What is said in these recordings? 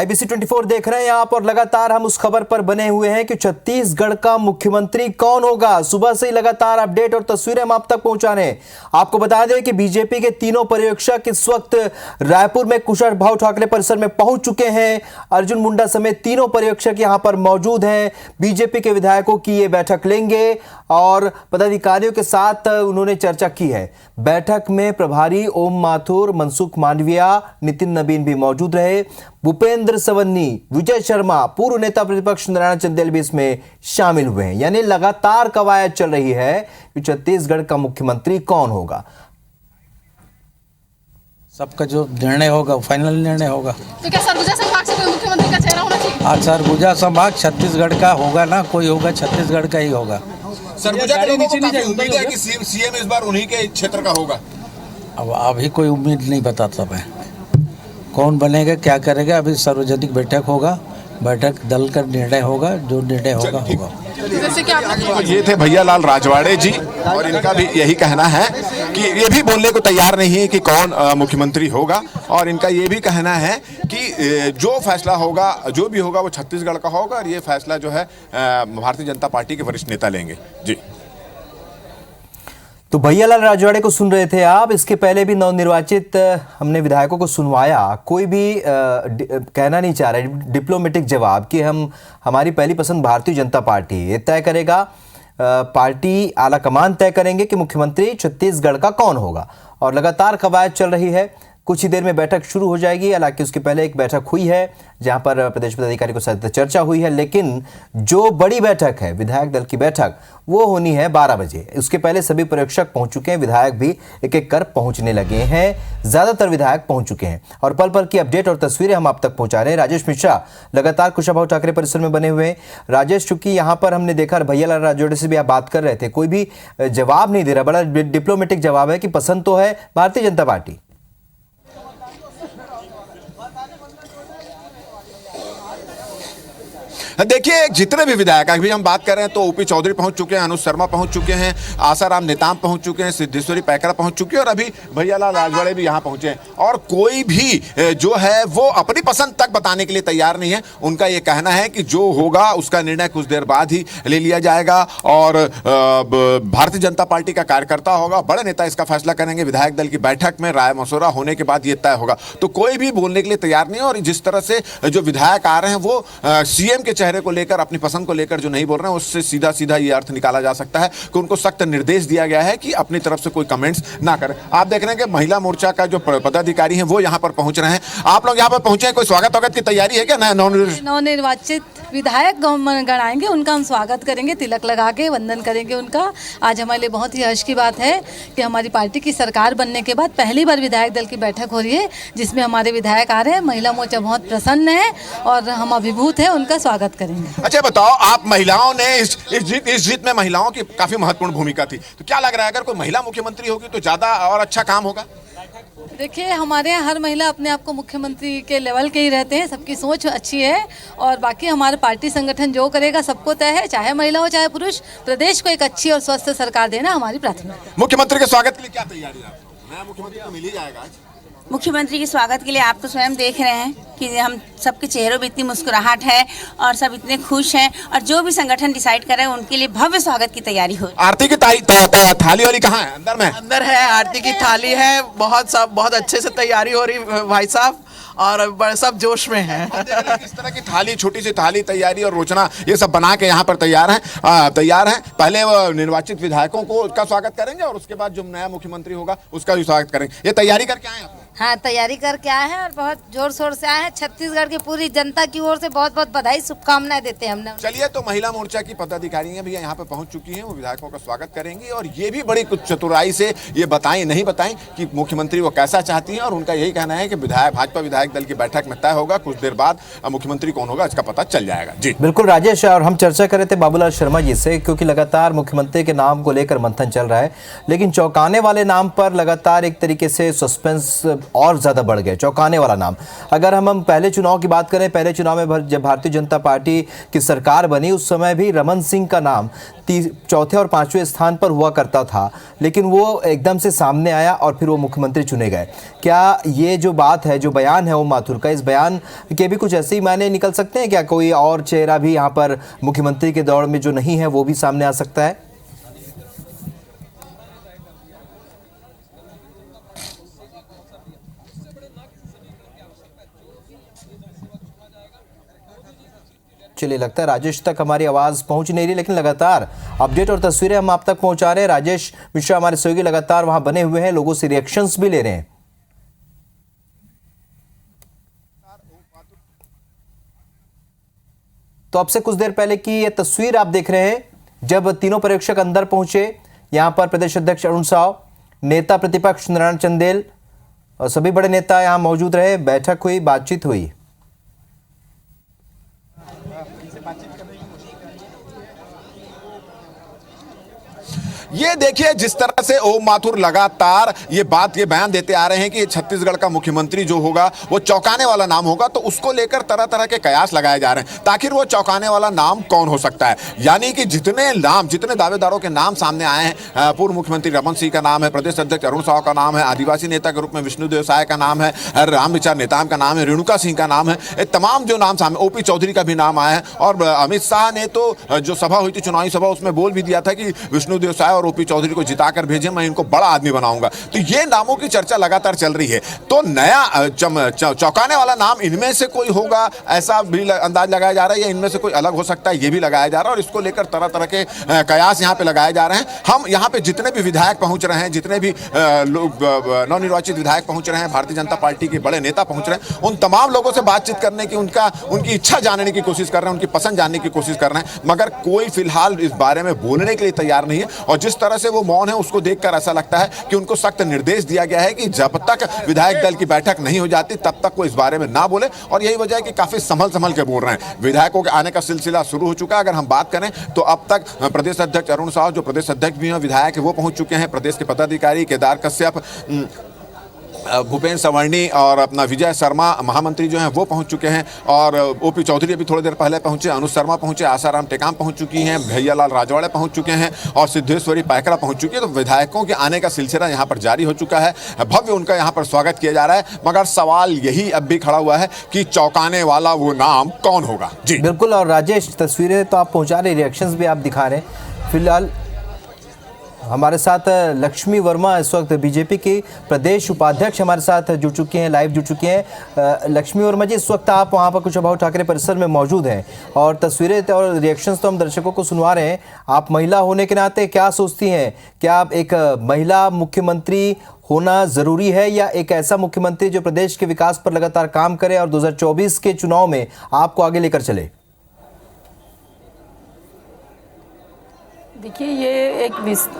IBC 24 देख रहे हैं यहाँ पर। लगातार हम उस खबर पर बने हुए हैं कि छत्तीसगढ़ का मुख्यमंत्री कौन होगा। सुबह से ही लगातार अपडेट और तस्वीरें हम आप तक पहुंचा रहे हैं। आपको बता दें कि बीजेपी के तीनों पर्यवेक्षक इस वक्त रायपुर में कुशाभाऊ ठाकरे परिसर में पहुंच चुके हैं। अर्जुन मुंडा समेत तीनों पर्यवेक्षक यहां पर मौजूद हैं। बीजेपी के विधायकों की ये बैठक लेंगे और पदाधिकारियों के साथ उन्होंने चर्चा की है। बैठक में प्रभारी ओम माथुर, मनसुख मांडविया, नितिन नबीन भी मौजूद रहे। भूपेंद्र सवन्नी, विजय शर्मा, पूर्व नेता प्रतिपक्ष नारायण चंदेल भी इसमें शामिल हुए हैं। यानी लगातार कवायद चल रही है कि छत्तीसगढ़ का मुख्यमंत्री कौन होगा। सबका जो निर्णय होगा फाइनल निर्णय होगा। तो क्या सरगुजा संभाग से कोई मुख्यमंत्री का चेहरा होना चाहिए? आज सरगुजा संभाग छत्तीसगढ़ का होगा ना, कोई होगा छत्तीसगढ़ का ही होगा। सरगुजा के लोगों को काफी उम्मीद है कि सीएम इस बार उन्हीं के क्षेत्र का होगा। अब अभी कोई उम्मीद नहीं बताता मैं, कौन बनेगा क्या करेगा। अभी सार्वजनिक बैठक होगा, बैठक दल का निर्णय होगा, जो निर्णय होगा होगा। जैसे कि आप ये थे भैयालाल राजवाड़े जी और इनका भी यही कहना है कि ये भी बोलने को तैयार नहीं है कि कौन मुख्यमंत्री होगा। और इनका ये भी कहना है कि जो फैसला होगा, जो भी होगा वो छत्तीसगढ़ का होगा और ये फैसला जो है भारतीय जनता पार्टी के वरिष्ठ नेता लेंगे। जी, तो भैयालाल राजवाड़े को सुन रहे थे आप। इसके पहले भी नवनिर्वाचित हमने विधायकों को सुनवाया। कोई भी कहना नहीं चाह रहा डिप्लोमेटिक जवाब कि हमारी पहली पसंद भारतीय जनता पार्टी। ये तय करेगा पार्टी आला कमान तय करेंगे कि मुख्यमंत्री छत्तीसगढ़ का कौन होगा। और लगातार कवायद चल रही है। कुछ ही देर में बैठक शुरू हो जाएगी। हालांकि उसके पहले एक बैठक हुई है जहां पर प्रदेश पदाधिकारी के साथ चर्चा हुई है। लेकिन जो बड़ी बैठक है, विधायक दल की बैठक, वो होनी है 12 बजे। उसके पहले सभी पर्यवेक्षक पहुंच चुके हैं। विधायक भी एक एक कर पहुंचने लगे हैं। ज्यादातर विधायक पहुंच चुके हैं और पल पल की अपडेट और तस्वीरें हम आप तक पहुंचा रहे हैं। राजेश मिश्रा लगातार कुशाभाऊ ठाकरे परिसर में बने हुए हैं। राजेश, चूंकि यहाँ पर हमने देखा भैयालाल राजवाड़े से भी आप बात कर रहे थे, कोई भी जवाब नहीं दे रहा। बड़ा डिप्लोमेटिक जवाब है कि पसंद तो है भारतीय जनता पार्टी। देखिए, जितने भी विधायक अभी हम बात कर रहे हैं तो ओपी चौधरी पहुंच चुके हैं, अनुज शर्मा पहुंच चुके हैं, आसाराम नेताम पहुंच चुके हैं, सिद्धेश्वरी पैकरा पहुंच चुके हैं और अभी भैयालाल राजवाड़े भी यहां पहुंचे हैं। और कोई भी जो है वो अपनी पसंद तक बताने के लिए तैयार नहीं है। उनका ये कहना है कि जो होगा उसका निर्णय कुछ देर बाद ही ले लिया जाएगा और भारतीय जनता पार्टी का कार्यकर्ता होगा, बड़े नेता इसका फैसला करेंगे। विधायक दल की बैठक में राय मशवरा होने के बाद ये तय होगा। तो कोई भी बोलने के लिए तैयार नहीं है। और जिस तरह से जो विधायक आ रहे हैं वो सीएम के चेहरे को लेकर, अपनी पसंद को लेकर जो नहीं बोल रहे हैं, उससे सीधा सीधा ये अर्थ निकाला जा सकता है कि उनको सख्त निर्देश दिया गया है कि अपनी तरफ से कोई कमेंट्स ना करें। आप देख रहे हैं कि महिला मोर्चा का जो पदाधिकारी हैं वो यहां पर पहुंच रहे हैं। आप लोग यहां पर पहुंचे हैं, कोई स्वागत की तैयारी है क्या? नवनिर्वाचित विधायक गण आएंगे, उनका हम स्वागत करेंगे, तिलक लगा के वंदन करेंगे उनका। आज हमारे लिए बहुत ही हर्ष की बात है कि हमारी पार्टी की सरकार बनने के बाद पहली बार विधायक दल की बैठक हो रही है जिसमें हमारे विधायक आ रहे हैं। महिला मोर्चा बहुत प्रसन्न है और हम अभिभूत हैं, उनका स्वागत करेंगे। अच्छा बताओ, आप महिलाओं ने इस जीत में महिलाओं की काफी महत्वपूर्ण भूमिका थी, तो क्या लग रहा है अगर कोई महिला मुख्यमंत्री होगी तो ज्यादा और अच्छा काम होगा? देखिए, हमारे यहाँ हर महिला अपने आप को मुख्यमंत्री के लेवल के ही रहते हैं। सबकी सोच अच्छी है और बाकी हमारे पार्टी संगठन जो करेगा सबको तय है, चाहे महिला हो चाहे पुरुष। प्रदेश को एक अच्छी और स्वस्थ सरकार देना हमारी प्राथमिकता। मुख्यमंत्री के स्वागत के लिए क्या तैयारी है आपको? नया मुख्यमंत्री तो मिल ही जाएगा आज। मुख्यमंत्री के स्वागत के लिए आप तो स्वयं देख रहे हैं कि हम सबके चेहरों पे इतनी मुस्कुराहट है और सब इतने खुश हैं और जो भी संगठन डिसाइड कर रहे हैं उनके लिए भव्य स्वागत की तैयारी हो। आरती की थाली वाली कहाँ है? अंदर में? अंदर है, आरती की थाली है। बहुत अच्छे से तैयारी हो रही भाई साहब और सब जोश में है। किस तरह की थाली, छोटी सी थाली तैयारी और रोचना ये सब बना के यहाँ पर तैयार हैं। पहले वो निर्वाचित विधायकों को का स्वागत करेंगे और उसके बाद जो नया मुख्यमंत्री होगा उसका भी स्वागत करेंगे। ये तैयारी करके आए आप? हाँ, तैयारी करके आए हैं और बहुत जोर शोर से आए हैं। छत्तीसगढ़ की पूरी जनता की ओर से बहुत बहुत बधाई, शुभकामनाएं देते हैं हमने। चलिए, तो महिला मोर्चा की पदाधिकारियां भी यहाँ पे पहुंच चुकी हैं, वो विधायकों का स्वागत करेंगी और ये भी बड़ी कुछ चतुराई से ये नहीं बताएं कि मुख्यमंत्री वो कैसा चाहती हैं। और उनका यही कहना है कि भाजपा विधायक दल की बैठक में तय होगा, कुछ देर बाद मुख्यमंत्री कौन होगा इसका पता चल जाएगा। जी बिल्कुल राजेश, और हम चर्चा कर रहे थे बाबूलाल शर्मा जी से, क्योंकि लगातार मुख्यमंत्री के नाम को लेकर मंथन चल रहा है। लेकिन चौंकाने वाले नाम पर लगातार एक तरीके से सस्पेंस और ज़्यादा बढ़ गए, चौंकाने वाला नाम। अगर हम पहले चुनाव की बात करें, पहले चुनाव में जब भारतीय जनता पार्टी की सरकार बनी उस समय भी रमन सिंह का नाम चौथे और पांचवें स्थान पर हुआ करता था, लेकिन वो एकदम से सामने आया और फिर वो मुख्यमंत्री चुने गए। क्या ये जो बात है, जो बयान है ओम माथुर का, इस बयान के भी कुछ ऐसे ही मायने निकल सकते हैं क्या? कोई और चेहरा भी यहाँ पर मुख्यमंत्री के दौड़ में जो नहीं है वो भी सामने आ सकता है? चलिए, लगता है राजेश तक हमारी आवाज पहुंच नहीं रही, लेकिन लगातार अपडेट और तस्वीरें हम आप तक पहुंचा रहे हैं। राजेश मिश्रा हमारे सहयोगी लगातार वहां बने हुए हैं, लोगों से रिएक्शंस भी ले रहे हैं। तो अब से कुछ देर पहले की ये तस्वीर आप देख रहे हैं, जब तीनों पर्यवेक्षक अंदर पहुंचे। यहां पर प्रदेश अध्यक्ष अरुण साव, नेता प्रतिपक्ष नारायण चंदेल और सभी बड़े नेता यहां मौजूद रहे। बैठक हुई, बातचीत हुई। ये देखिए जिस तरह से ओम माथुर लगातार ये बयान देते आ रहे हैं कि छत्तीसगढ़ का मुख्यमंत्री जो होगा वो चौंकाने वाला नाम होगा, तो उसको लेकर तरह तरह के कयास लगाए जा रहे हैं ताकि वो चौंकाने वाला नाम कौन हो सकता है। यानी कि जितने दावेदारों के नाम सामने आए हैं, पूर्व मुख्यमंत्री रमन सिंह का नाम है, प्रदेश अध्यक्ष अरुण साव का नाम है, आदिवासी नेता के रूप में विष्णुदेव साय का नाम है, रामविचार नेताम का नाम है, रेणुका सिंह का नाम है, ये तमाम जो नाम सामने, ओपी चौधरी का भी नाम आया है। और अमित शाह ने तो जो सभा हुई थी, चुनावी सभा, उसमें बोल भी दिया था कि विष्णुदेव साय ओपी चौधरी को जिताकर भेजे, मैं इनको बड़ा आदमी बनाऊंगा। तो ये नामों की चर्चा लगातार चल रही है। तो नया चौंकाने वाला नाम इनमें से कोई होगा ऐसा भी अंदाज लगाया जा रहा है, या इनमें से कोई अलग हो सकता है ये भी लगाया जा रहा है। और इसको लेकर तरह तरह के कयास यहाँ पे लगाए जा रहे हैं। हम यहाँ पे जितने भी विधायक पहुंच रहे हैं, जितने भी लोग नवनिर्वाचित विधायक पहुंच रहे हैं, भारतीय जनता पार्टी के बड़े नेता पहुंच रहे हैं, उन तमाम लोगों से बातचीत करने की, उनकी इच्छा जानने की कोशिश कर रहे हैं, उनकी पसंद जानने की कोशिश कर रहे हैं, मगर कोई फिलहाल इस बारे में बोलने के लिए तैयार नहीं है। और जिस तरह से वो मौन है, उसको देखकर ऐसा लगता है कि उनको सख्त निर्देश दिया गया है कि जब तक विधायक दल की बैठक नहीं हो जाती तब तक वो इस बारे में ना बोले। और यही वजह है कि काफी संभल के बोल रहे हैं। विधायकों के आने का सिलसिला शुरू हो चुका है। अगर हम बात करें तो अब तक प्रदेश अध्यक्ष अरुण साव, जो प्रदेश अध्यक्ष भी हैं, विधायक है, वो पहुंच चुके हैं। प्रदेश के पदाधिकारी केदार कश्यप, भूपेन्द्र सवर्णी और अपना विजय शर्मा महामंत्री जो हैं वो पहुंच चुके हैं। और ओपी चौधरी अभी थोड़ी देर पहले पहुंचे, अनुज शर्मा पहुंचे, आसाराम टेकाम पहुंच चुकी हैं, भैयालाल राजवाड़े पहुंच चुके हैं और सिद्धेश्वरी पैकरा पहुंच चुकी है। तो विधायकों के आने का सिलसिला यहाँ पर जारी हो चुका है। भव्य उनका यहाँ पर स्वागत किया जा रहा है। मगर सवाल यही अब भी खड़ा हुआ है कि चौंकाने वाला वो नाम कौन होगा। जी बिल्कुल। और राजेश, तस्वीरें तो आप पहुँचा रहे, रिएक्शंस भी आप दिखा रहे हैं। फिलहाल हमारे साथ लक्ष्मी वर्मा, इस वक्त बीजेपी की प्रदेश उपाध्यक्ष, हमारे साथ जुड़ चुके हैं, लाइव जुड़ चुके हैं। लक्ष्मी वर्मा जी, इस वक्त आप वहां पर कुशाभाऊ ठाकरे परिसर में मौजूद हैं और तस्वीरें और रिएक्शंस तो हम दर्शकों को सुनवा रहे हैं। आप महिला होने के नाते क्या सोचती हैं? क्या आप एक महिला मुख्यमंत्री होना ज़रूरी है, या एक ऐसा मुख्यमंत्री जो प्रदेश के विकास पर लगातार काम करे और 2024 के चुनाव में आपको आगे लेकर चले? देखिए, ये एक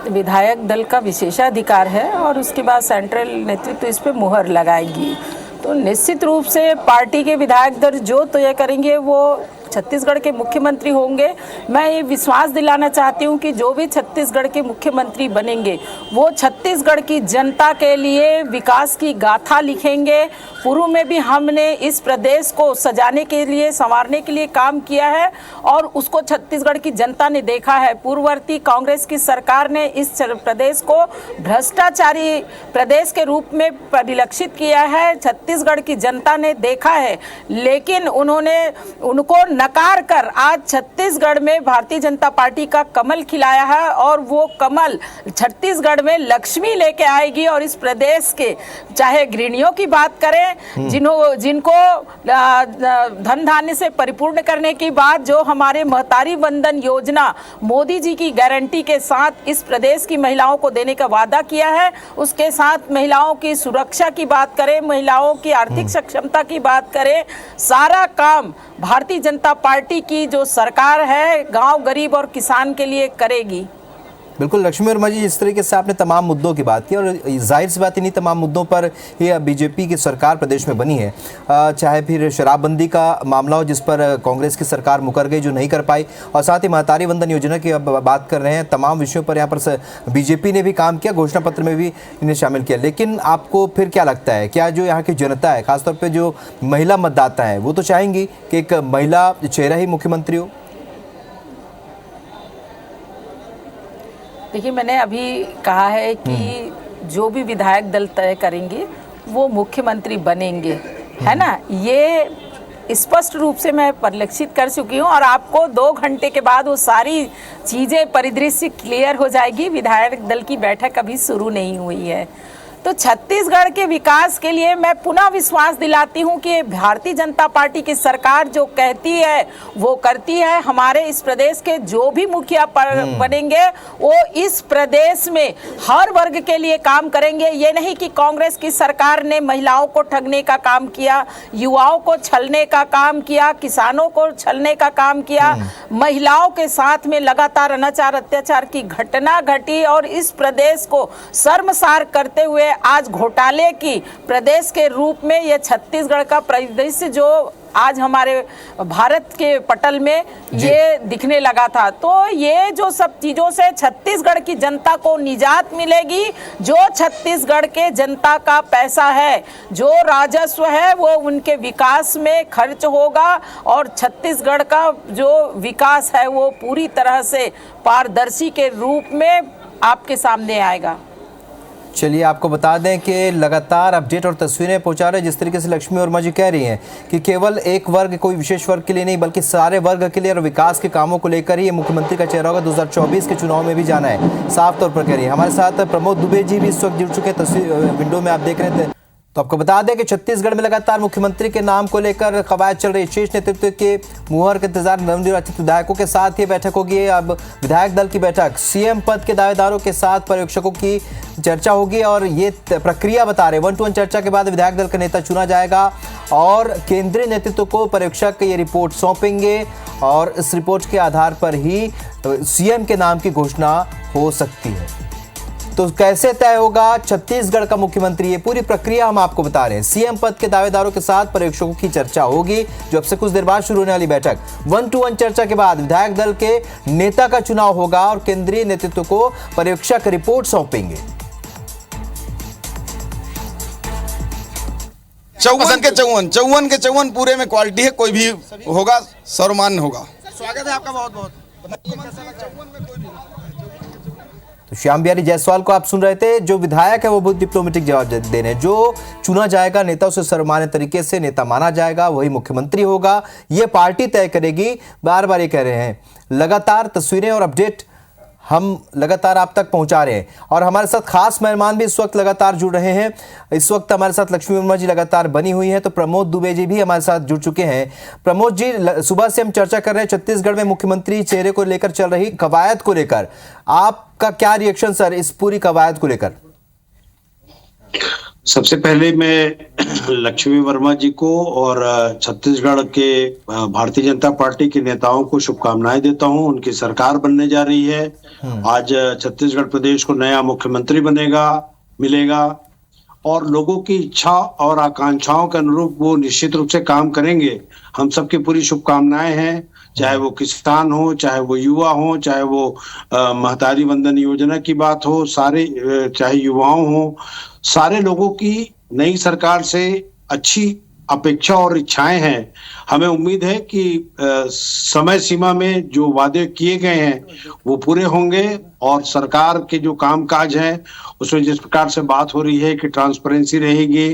विधायक दल का विशेषाधिकार है और उसके बाद सेंट्रल नेतृत्व इस पे मुहर लगाएगी। तो निश्चित रूप से पार्टी के विधायक दल जो तय करेंगे वो छत्तीसगढ़ के मुख्यमंत्री होंगे। मैं ये विश्वास दिलाना चाहती हूँ कि जो भी छत्तीसगढ़ के मुख्यमंत्री बनेंगे वो छत्तीसगढ़ की जनता के लिए विकास की गाथा लिखेंगे। पूर्व में भी हमने इस प्रदेश को सजाने के लिए, संवारने के लिए काम किया है और उसको छत्तीसगढ़ की जनता ने देखा है। पूर्ववर्ती कांग्रेस की सरकार ने इस प्रदेश को भ्रष्टाचारी प्रदेश के रूप में परिलक्षित किया है, छत्तीसगढ़ की जनता ने देखा है, लेकिन उनको नकार कर आज छत्तीसगढ़ में भारतीय जनता पार्टी का कमल खिलाया है और वो कमल छत्तीसगढ़ में लक्ष्मी लेके आएगी। और इस प्रदेश के चाहे गृहिणियों की बात करें, जिनको धन धान्य से परिपूर्ण करने की बात, जो हमारे महतारी वंदन योजना मोदी जी की गारंटी के साथ इस प्रदेश की महिलाओं को देने का वादा किया है, उसके साथ महिलाओं की सुरक्षा की बात करें, महिलाओं की आर्थिक सक्षमता की बात करें, सारा काम भारतीय जनता पार्टी की जो सरकार है गांव, गरीब और किसान के लिए करेगी। बिल्कुल लक्ष्मी वर्मा जी, जिस तरीके से आपने तमाम मुद्दों की बात की और जाहिर सी बात इन्हीं तमाम मुद्दों पर ही बीजेपी की सरकार प्रदेश में बनी है। चाहे फिर शराबबंदी का मामला हो जिस पर कांग्रेस की सरकार मुकर गई, जो नहीं कर पाई, और साथ ही महतारी वंदन योजना की अब बात कर रहे हैं। तमाम विषयों पर यहाँ पर बीजेपी ने भी काम किया, घोषणा पत्र में भी इन्हें शामिल किया। लेकिन आपको फिर क्या लगता है, क्या जो यहाँ की जनता है, खासतौर पर जो महिला मतदाता है, वो तो चाहेंगी कि एक महिला चेहरा ही मुख्यमंत्री हो? देखिए, मैंने अभी कहा है कि जो भी विधायक दल तय करेंगे वो मुख्यमंत्री बनेंगे, है ना। ये स्पष्ट रूप से मैं परिलक्षित कर चुकी हूँ और आपको 2 घंटे के बाद वो सारी चीज़ें परिदृश्य क्लियर हो जाएगी। विधायक दल की बैठक अभी शुरू नहीं हुई है। तो छत्तीसगढ़ के विकास के लिए मैं पुनः विश्वास दिलाती हूं कि भारतीय जनता पार्टी की सरकार जो कहती है वो करती है। हमारे इस प्रदेश के जो भी मुखिया बनेंगे वो इस प्रदेश में हर वर्ग के लिए काम करेंगे। ये नहीं कि कांग्रेस की सरकार ने महिलाओं को ठगने का काम किया, युवाओं को छलने का काम किया, किसानों को छलने का काम किया, महिलाओं के साथ में लगातार अनाचार अत्याचार की घटना घटी और इस प्रदेश को शर्मसार करते हुए आज घोटाले की प्रदेश के रूप में ये छत्तीसगढ़ का परिदृश्य जो आज हमारे भारत के पटल में ये दिखने लगा था। तो ये जो सब चीज़ों से छत्तीसगढ़ की जनता को निजात मिलेगी। जो छत्तीसगढ़ के जनता का पैसा है, जो राजस्व है, वो उनके विकास में खर्च होगा और छत्तीसगढ़ का जो विकास है वो पूरी तरह से पारदर्शी के रूप में आपके सामने आएगा। चलिए, आपको बता दें कि लगातार अपडेट और तस्वीरें पहुंचा रहे हैं। जिस तरीके से लक्ष्मी वर्मा जी कह रही हैं कि केवल एक वर्ग, कोई विशेष वर्ग के लिए नहीं बल्कि सारे वर्ग के लिए और विकास के कामों को लेकर ही ये मुख्यमंत्री का चेहरा होगा। 2024 के चुनाव में भी जाना है, साफ तौर पर कह रही है। हमारे साथ प्रमोद दुबे जी भी इस वक्त जुड़ चुके हैं, तस्वीर विंडो में आप देख रहे थे। तो आपको बता दें कि छत्तीसगढ़ में लगातार मुख्यमंत्री के नाम को लेकर कवायद चल रही। शीर्ष नेतृत्व के मुहर के इंतजार नवनिर्वाचित विधायकों के साथ ये बैठक होगी। अब विधायक दल की बैठक, सीएम पद के दावेदारों के साथ पर्यवेक्षकों की चर्चा होगी और ये प्रक्रिया बता रहे 1-to-1 चर्चा के बाद विधायक दल का नेता चुना जाएगा और केंद्रीय नेतृत्व को पर्यवेक्षक ये रिपोर्ट सौंपेंगे और इस रिपोर्ट के आधार पर ही सीएम के नाम की घोषणा हो सकती है। तो कैसे तय होगा छत्तीसगढ़ का मुख्यमंत्री, ये पूरी प्रक्रिया हम आपको बता रहे हैं। सीएम पद के दावेदारों के साथ पर्यवेक्षकों की चर्चा होगी, जो अब से कुछ देर बाद शुरू होने वाली बैठक। 1-to-1 चर्चा के बाद विधायक दल के नेता का चुनाव होगा और केंद्रीय नेतृत्व को पर्यवेक्षक रिपोर्ट सौंपेंगे। 54 के 54 पूरे में क्वालिटी है, कोई भी होगा सर्वमान्य होगा। स्वागत है आपका बहुत बहुत। तो श्याम बिहारी जायसवाल को आप सुन रहे थे। जो विधायक है वो बहुत डिप्लोमेटिक जवाब दे रहे हैं। जो चुना जाएगा नेता, उसे सर्वमान्य तरीके से नेता माना जाएगा, वही मुख्यमंत्री होगा। ये पार्टी तय करेगी। बार बार ये कह रहे हैं। लगातार तस्वीरें और अपडेट हम लगातार आप तक पहुंचा रहे हैं और हमारे साथ खास मेहमान भी इस वक्त लगातार जुड़ रहे हैं। इस वक्त हमारे साथ लक्ष्मी वर्मा जी लगातार बनी हुई हैं, तो प्रमोद दुबे जी भी हमारे साथ जुड़ चुके हैं। प्रमोद जी, सुबह से हम चर्चा कर रहे हैं छत्तीसगढ़ में मुख्यमंत्री चेहरे को लेकर चल रही कवायद को लेकर। आपका क्या रिएक्शन सर इस पूरी कवायद को लेकर? सबसे पहले मैं लक्ष्मी वर्मा जी को और छत्तीसगढ़ के भारतीय जनता पार्टी के नेताओं को शुभकामनाएं देता हूं। उनकी सरकार बनने जा रही है। आज छत्तीसगढ़ प्रदेश को नया मुख्यमंत्री मिलेगा और लोगों की इच्छा और आकांक्षाओं के अनुरूप वो निश्चित रूप से काम करेंगे। हम सबकी पूरी शुभकामनाएं हैं, चाहे वो किसान हो, चाहे वो युवा हो, चाहे वो महतारी वंदन योजना की बात हो, सारे चाहे युवाओं हो, सारे लोगों की नई सरकार से अच्छी अपेक्षा और इच्छाएं हैं। हमें उम्मीद है कि समय सीमा में जो वादे किए गए हैं वो पूरे होंगे और सरकार के जो कामकाज है उसमें जिस प्रकार से बात हो रही है कि ट्रांसपेरेंसी रहेगी,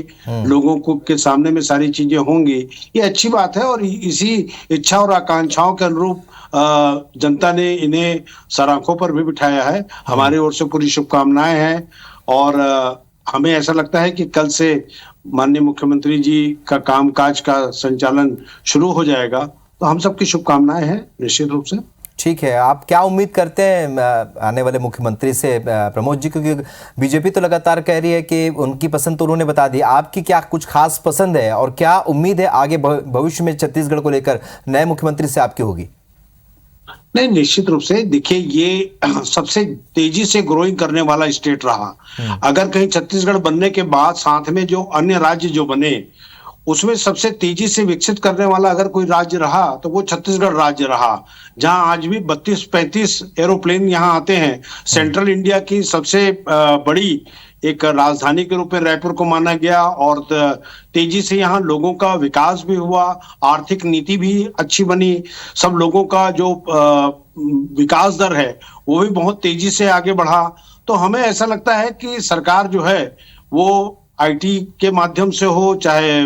लोगों को के सामने में सारी चीजें होंगी, ये अच्छी बात है। और इसी इच्छा और आकांक्षाओं के अनुरूप जनता ने इन्हें सराखों पर भी बिठाया है। हमारी ओर से पूरी शुभकामनाएं हैं और हमें ऐसा लगता है कि कल से माननीय मुख्यमंत्री जी का कामकाज का संचालन शुरू हो जाएगा। तो हम सबकी शुभकामनाएं हैं निश्चित रूप से। ठीक है, आप क्या उम्मीद करते हैं आने वाले मुख्यमंत्री से प्रमोद जी? क्योंकि बीजेपी तो लगातार कह रही है कि उनकी पसंद तो उन्होंने बता दी, आपकी क्या कुछ खास पसंद है और क्या उम्मीद है आगे भविष्य में छत्तीसगढ़ को लेकर नए मुख्यमंत्री से आपकी होगी? नहीं, निश्चित रूप से देखिए, ये सबसे तेजी से ग्रोइंग करने वाला स्टेट रहा। अगर कहीं छत्तीसगढ़ बनने के बाद साथ में जो अन्य राज्य जो बने, उसमें सबसे तेजी से विकसित करने वाला अगर कोई राज्य रहा तो वो छत्तीसगढ़ राज्य रहा, जहां आज भी 32-35 एरोप्लेन यहां आते हैं। सेंट्रल इंडिया की सबसे बड़ी एक राजधानी के रूप में रायपुर को माना गया, और तेजी से यहाँ लोगों का विकास भी हुआ, आर्थिक नीति भी अच्छी बनी, सब लोगों का जो विकास दर है वो भी बहुत तेजी से आगे बढ़ा। तो हमें ऐसा लगता है कि सरकार जो है वो आईटी के माध्यम से हो, चाहे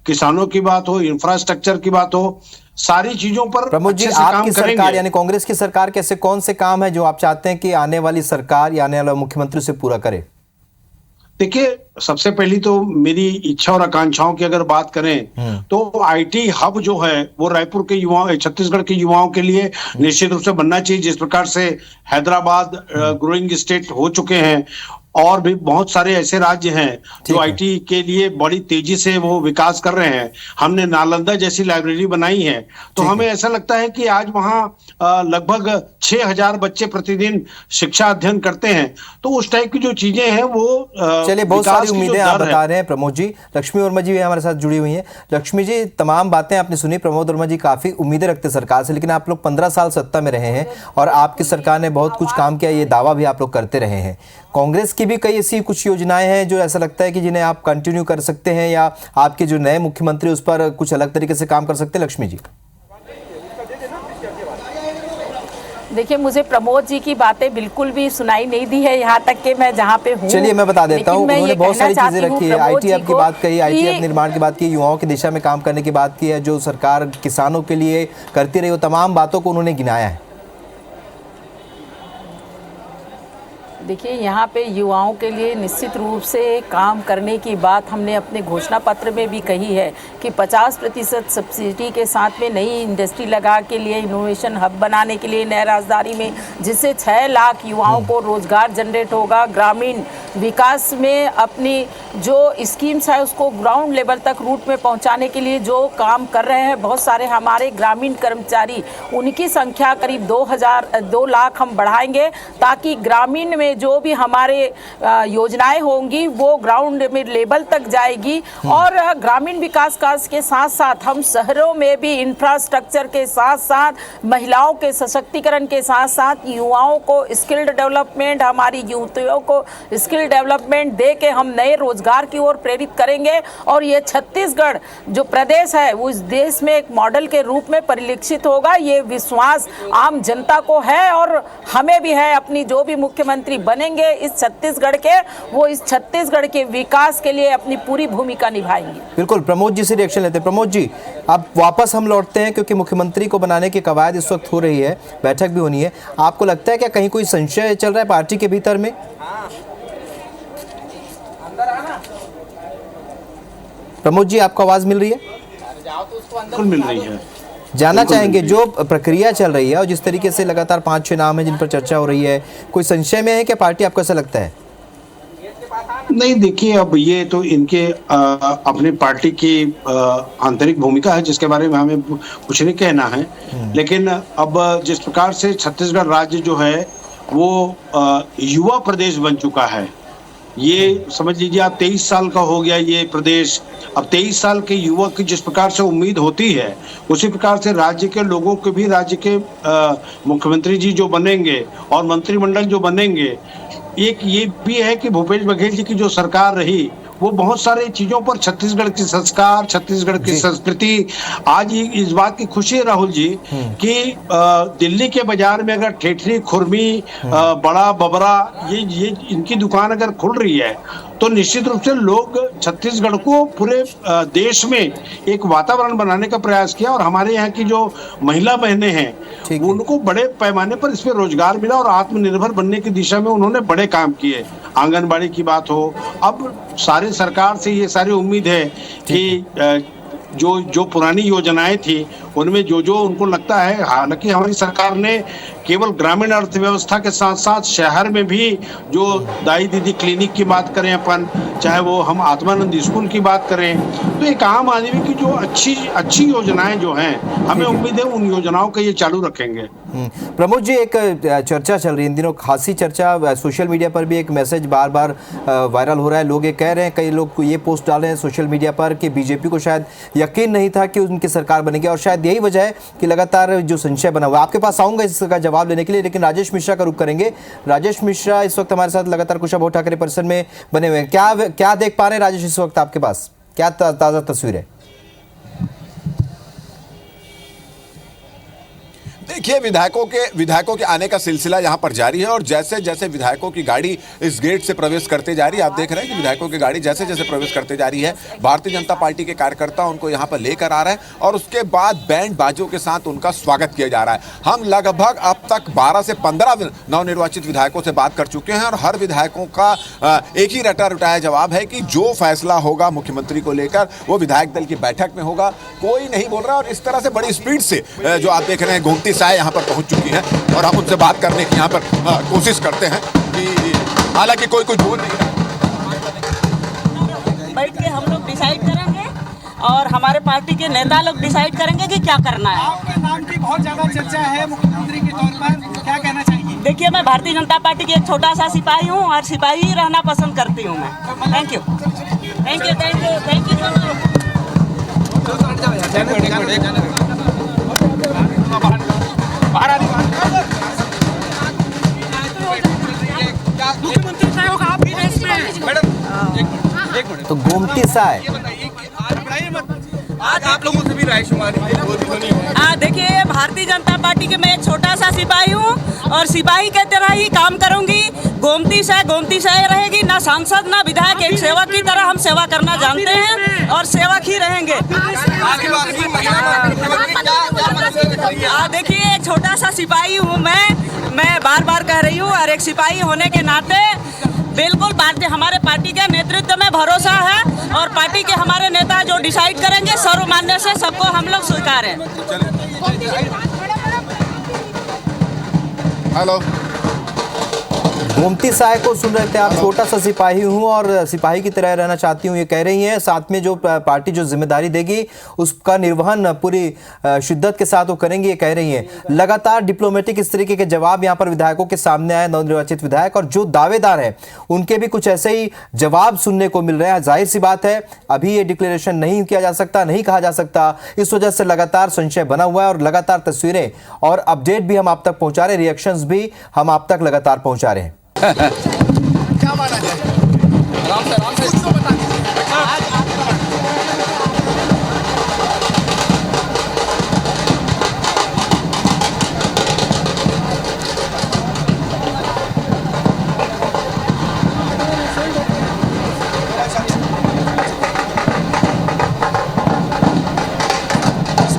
किसानों की बात हो, इंफ्रास्ट्रक्चर की बात हो, सारी चीजों पर प्रमोद जी, अच्छे से काम आपकी करेंगे। सरकार यानी कांग्रेस की सरकार के ऐसे कौन से काम है जो आप चाहते हैं कि आने वाली सरकार या आने वाला मुख्यमंत्री से पूरा करे? देखिए, सबसे पहली तो मेरी इच्छा और आकांक्षाओं की अगर बात करें तो आईटी हब जो है वो रायपुर के युवाओं, छत्तीसगढ़ के युवाओं के लिए निश्चित रूप से बनना चाहिए। जिस प्रकार से हैदराबाद ग्रोइंग स्टेट हो चुके हैं, और भी बहुत सारे ऐसे राज्य हैं जो आईटी के लिए बड़ी तेजी से वो विकास कर रहे हैं। हमने नालंदा जैसी लाइब्रेरी बनाई है, तो हमें ऐसा लगता है कि आज वहाँ लगभग 6000 बच्चे प्रतिदिन शिक्षा अध्ययन करते हैं। तो उस टाइप की जो चीजें हैं वो चलिए, बहुत सारी उम्मीदें आप बता रहे हैं प्रमोद जी। लक्ष्मी वर्मा जी भी हमारे साथ जुड़ी हुई हैं। लक्ष्मी जी, तमाम बातें आपने सुनी। प्रमोद वर्मा जी काफी उम्मीदें रखते सरकार से, लेकिन आप लोग 15 साल सत्ता में रहे हैं और आपकी सरकार ने बहुत कुछ काम किया, ये दावा भी आप लोग करते रहे हैं। कांग्रेस की भी कई ऐसी कुछ योजनाएं हैं जो ऐसा लगता है कि जिन्हें आप कंटिन्यू कर सकते हैं, या आपके जो नए मुख्यमंत्री उस पर कुछ अलग तरीके से काम कर सकते हैं? लक्ष्मी जी, देखिए, मुझे प्रमोद जी की बातें बिल्कुल भी सुनाई नहीं दी है, यहाँ तक कि मैं जहाँ पे हूँ। चलिए मैं बता देता हूँ। उन्होंने बहुत सारी चीजें रखी है, आईटी हब की बात कही, आईटी हब निर्माण की बात की, युवाओं की दिशा में काम करने की बात की है, जो सरकार किसानों के लिए करती रही, वो तमाम बातों को उन्होंने गिनाया है। देखिए, यहाँ पे युवाओं के लिए निश्चित रूप से काम करने की बात हमने अपने घोषणा पत्र में भी कही है कि 50% सब्सिडी के साथ में नई इंडस्ट्री लगा के लिए इनोवेशन हब बनाने के लिए नए राजधानी में, जिससे 6 लाख युवाओं को रोजगार जनरेट होगा। ग्रामीण विकास में अपनी जो स्कीम्स है उसको ग्राउंड लेवल तक रूट में पहुँचाने के लिए जो काम कर रहे हैं बहुत सारे हमारे ग्रामीण कर्मचारी, उनकी संख्या करीब 2 लाख हम बढ़ाएंगे, ताकि ग्रामीण में जो भी हमारे योजनाएं होंगी वो ग्राउंड में लेवल तक जाएगी। और ग्रामीण विकास कार्य के साथ साथ हम शहरों में भी इंफ्रास्ट्रक्चर के साथ साथ महिलाओं के सशक्तिकरण के साथ साथ युवाओं को स्किल्ड डेवलपमेंट, हमारी युवतियों को स्किल डेवलपमेंट दे के हम नए रोजगार की ओर प्रेरित करेंगे। और ये छत्तीसगढ़ जो प्रदेश है वो इस देश में एक मॉडल के रूप में परिलक्षित होगा। ये विश्वास आम जनता को है और हमें भी है। अपनी जो भी मुख्यमंत्री बनेंगे इस छत्तीसगढ़ के, वो इस छत्तीसगढ़ के विकास के लिए अपनी पूरी भूमिका निभाएंगे। बिल्कुल, प्रमोद जी से रिएक्शन लेते हैं। प्रमोद जी, अब वापस हम लौटते हैं क्योंकि मुख्यमंत्री को बनाने की कवायद इस वक्त हो रही है, बैठक भी होनी है। आपको लगता है क्या कहीं कोई संशय चल रहा है पार्टी के भीतर में? प्रमोद जी, आपको आवाज मिल रही है? बिल्कुल मिल रही है। जानना चाहेंगे जो प्रक्रिया चल रही है और जिस तरीके से लगातार 5-6 नाम है जिन पर चर्चा हो रही है, कोई संशय में है क्या पार्टी? आपको ऐसा लगता है? नहीं, देखिए, अब ये तो इनके अपने पार्टी की आंतरिक भूमिका है जिसके बारे में हमें कुछ नहीं कहना है। लेकिन अब जिस प्रकार से छत्तीसगढ़ राज्य जो है वो युवा प्रदेश बन चुका है, ये समझ लीजिए आप 23 साल का हो गया ये प्रदेश। अब 23 साल के युवक की जिस प्रकार से उम्मीद होती है उसी प्रकार से राज्य के लोगों को भी, राज्य के मुख्यमंत्री जी जो बनेंगे और मंत्रिमंडल जो बनेंगे, एक ये भी है कि भूपेश बघेल जी की जो सरकार रही वो बहुत सारे चीजों पर, छत्तीसगढ़ की संस्कार, छत्तीसगढ़ की संस्कृति, आज इस बात की खुशी है राहुल जी कि दिल्ली के बाजार में अगर ठेठरी, खुरमी, बड़ा बबरा ये इनकी दुकान अगर खुल रही है तो निश्चित रूप से लोग छत्तीसगढ़ को पूरे देश में एक वातावरण बनाने का प्रयास किया। और हमारे यहाँ की जो महिला बहनें हैं उनको बड़े पैमाने पर इसमें रोजगार मिला और आत्मनिर्भर बनने की दिशा में उन्होंने बड़े काम किए। आंगनबाड़ी की बात हो, अब सारे सरकार से ये सारी उम्मीद है कि जो पुरानी योजनाएं थी उनमें जो उनको लगता है, हालांकि हमारी सरकार ने केवल ग्रामीण अर्थव्यवस्था के साथ साथ शहर में भी जो दाई दीदी क्लिनिक की बात करें अपन, चाहे वो हम आत्मानंद स्कूल की बात करें, तो एक आम आदमी की जो अच्छी योजनाएं जो हैं, हमें उम्मीद है उन योजनाओं को ये चालू रखेंगे। प्रमोद जी, एक चर्चा चल रही है इन दिनों, खासी चर्चा, सोशल मीडिया पर भी एक मैसेज बार बार वायरल हो रहा है। लोग ये कह रहे हैं, कई लोग ये पोस्ट डाल रहे हैं सोशल मीडिया पर कि बीजेपी को शायद यकीन नहीं था कि उनकी सरकार बनेगी और शायद यही वजह है कि लगातार जो संशय बना हुआ है। आपके पास आऊंगा इसका जवाब लेने के लिए, लेकिन राजेश मिश्रा का रुख करेंगे। राजेश मिश्रा इस वक्त हमारे साथ लगातार कुशाभाऊ ठाकरे परिसर में बने हुए हैं। क्या देख पा रहे हैं राजेश इस वक्त आपके पास, क्या ताज़ा तस्वीर है? देखिए, विधायकों के आने का सिलसिला यहाँ पर जारी है और जैसे जैसे विधायकों की गाड़ी इस गेट से प्रवेश करते जा रही है, आप देख रहे हैं कि विधायकों की गाड़ी जैसे जैसे प्रवेश करते जा रही है, भारतीय जनता पार्टी के कार्यकर्ता उनको यहाँ पर लेकर आ रहे हैं और उसके बाद बैंड बाजों के साथ उनका स्वागत किया जा रहा है। हम लगभग अब तक 12 से 15 नवनिर्वाचित विधायकों से बात कर चुके हैं और हर विधायकों का एक ही रटा रटाया जवाब है कि जो फैसला होगा मुख्यमंत्री को लेकर वो विधायक दल की बैठक में होगा। कोई नहीं बोल रहा और इस तरह से बड़ी स्पीड से जो आप देख रहे हैं गोमती साय यहाँ पर पहुंच चुकी है और हम उनसे बात करने की यहाँ पर कोशिश करते हैं कि हालांकि कोई कुछ बोल नहीं रहा। बैठ के हम लोग डिसाइड करेंगे और हमारे पार्टी के नेता लोग डिसाइड करेंगे कि क्या करना है। आपके नाम की बहुत ज्यादा चर्चा है मुख्यमंत्री के तौर पर, क्या कहना चाहिए? देखिए, मैं भारतीय जनता पार्टी की एक छोटा सा सिपाही हूँ और सिपाही ही रहना पसंद करती हूँ मैं। Thank you, thank you, thank you, thank you. मुख्यमंत्री साहब आप भी देश में तो गोमती साय आज आप लोगों से भी राय शुमारी देखिए, भारतीय जनता पार्टी के मैं एक छोटा सा सिपाही हूँ और सिपाही के तरह ही काम करूंगी। गोमती साय रहेगी, ना सांसद ना विधायक, एक सेवक की तरह हम सेवा करना जानते हैं और सेवक ही रहेंगे। देखिए, एक छोटा सा सिपाही हूँ मैं बार बार कह रही हूँ और एक सिपाही होने के नाते बिल्कुल हमारे पार्टी के नेतृत्व में भरोसा है और पार्टी के हमारे नेता जो डिसाइड करेंगे सर्वमान्य से सबको हम लोग स्वीकार हैं। हेलो, गोमती साय को सुन रहे थे आप। छोटा सा सिपाही हूं और सिपाही की तरह रहना चाहती हूं, ये कह रही हैं। साथ में जो पार्टी जो जिम्मेदारी देगी उसका निर्वहन पूरी शिद्दत के साथ वो करेंगी, ये कह रही हैं। लगातार डिप्लोमेटिक इस तरीके के जवाब यहां पर विधायकों के सामने आए, नवनिर्वाचित विधायक, और जो दावेदार हैं उनके भी कुछ ऐसे ही जवाब सुनने को मिल रहे हैं। जाहिर सी बात है, अभी ये डिक्लेरेशन नहीं किया जा सकता, नहीं कहा जा सकता, इस वजह से लगातार संशय बना हुआ है और लगातार तस्वीरें और अपडेट भी हम आप तक पहुंचा रहे हैं, रिएक्शंस भी हम आप तक लगातार पहुंचा रहे हैं। क्या माना जाए? आराम से इसको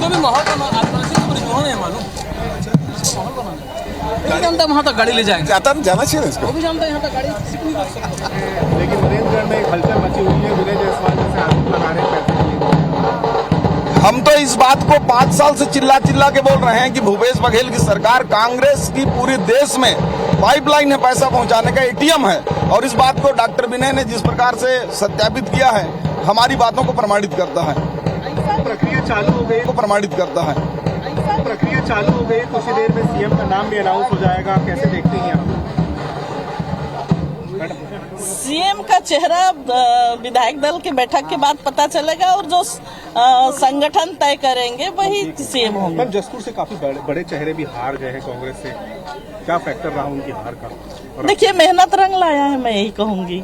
भी माहौल है मालूम, जानता वहाँ तक गाड़ी ले जाएंगे, जाना चाहिए इसको। वो भी जानता है यहाँ तक गाड़ी किसी को नहीं कर सकता। लेकिन वीरेंद्रगढ़ में एक हलचल मची हुई है, विजय जायसवाल जैसे आरोप लगा रहे हैं पैसे। हम तो इस बात को 5 साल से चिल्ला के बोल रहे हैं कि भूपेश बघेल की सरकार कांग्रेस की पूरे देश में पाइपलाइन है, पैसा पहुंचाने का एटीएम है, और इस बात को डॉक्टर विनय ने जिस प्रकार से सत्यापित किया है हमारी बातों को प्रमाणित करता है, प्रक्रिया चालू हो गई, प्रमाणित करता है। प्रक्रिया चालू हो गई, कुछ ही देर में सीएम का नाम भी अनाउंस हो जाएगा, कैसे देखते हैं आप? सीएम का चेहरा विधायक दल के बैठक के बाद पता चलेगा और जो संगठन तय करेंगे वही सीएम होंगे। मैम, जसपुर से काफी बड़े चेहरे भी हार गए हैं कांग्रेस से, क्या फैक्टर रहा उनकी हार का? देखिए, मेहनत रंग लाया है, मैं यही कहूंगी।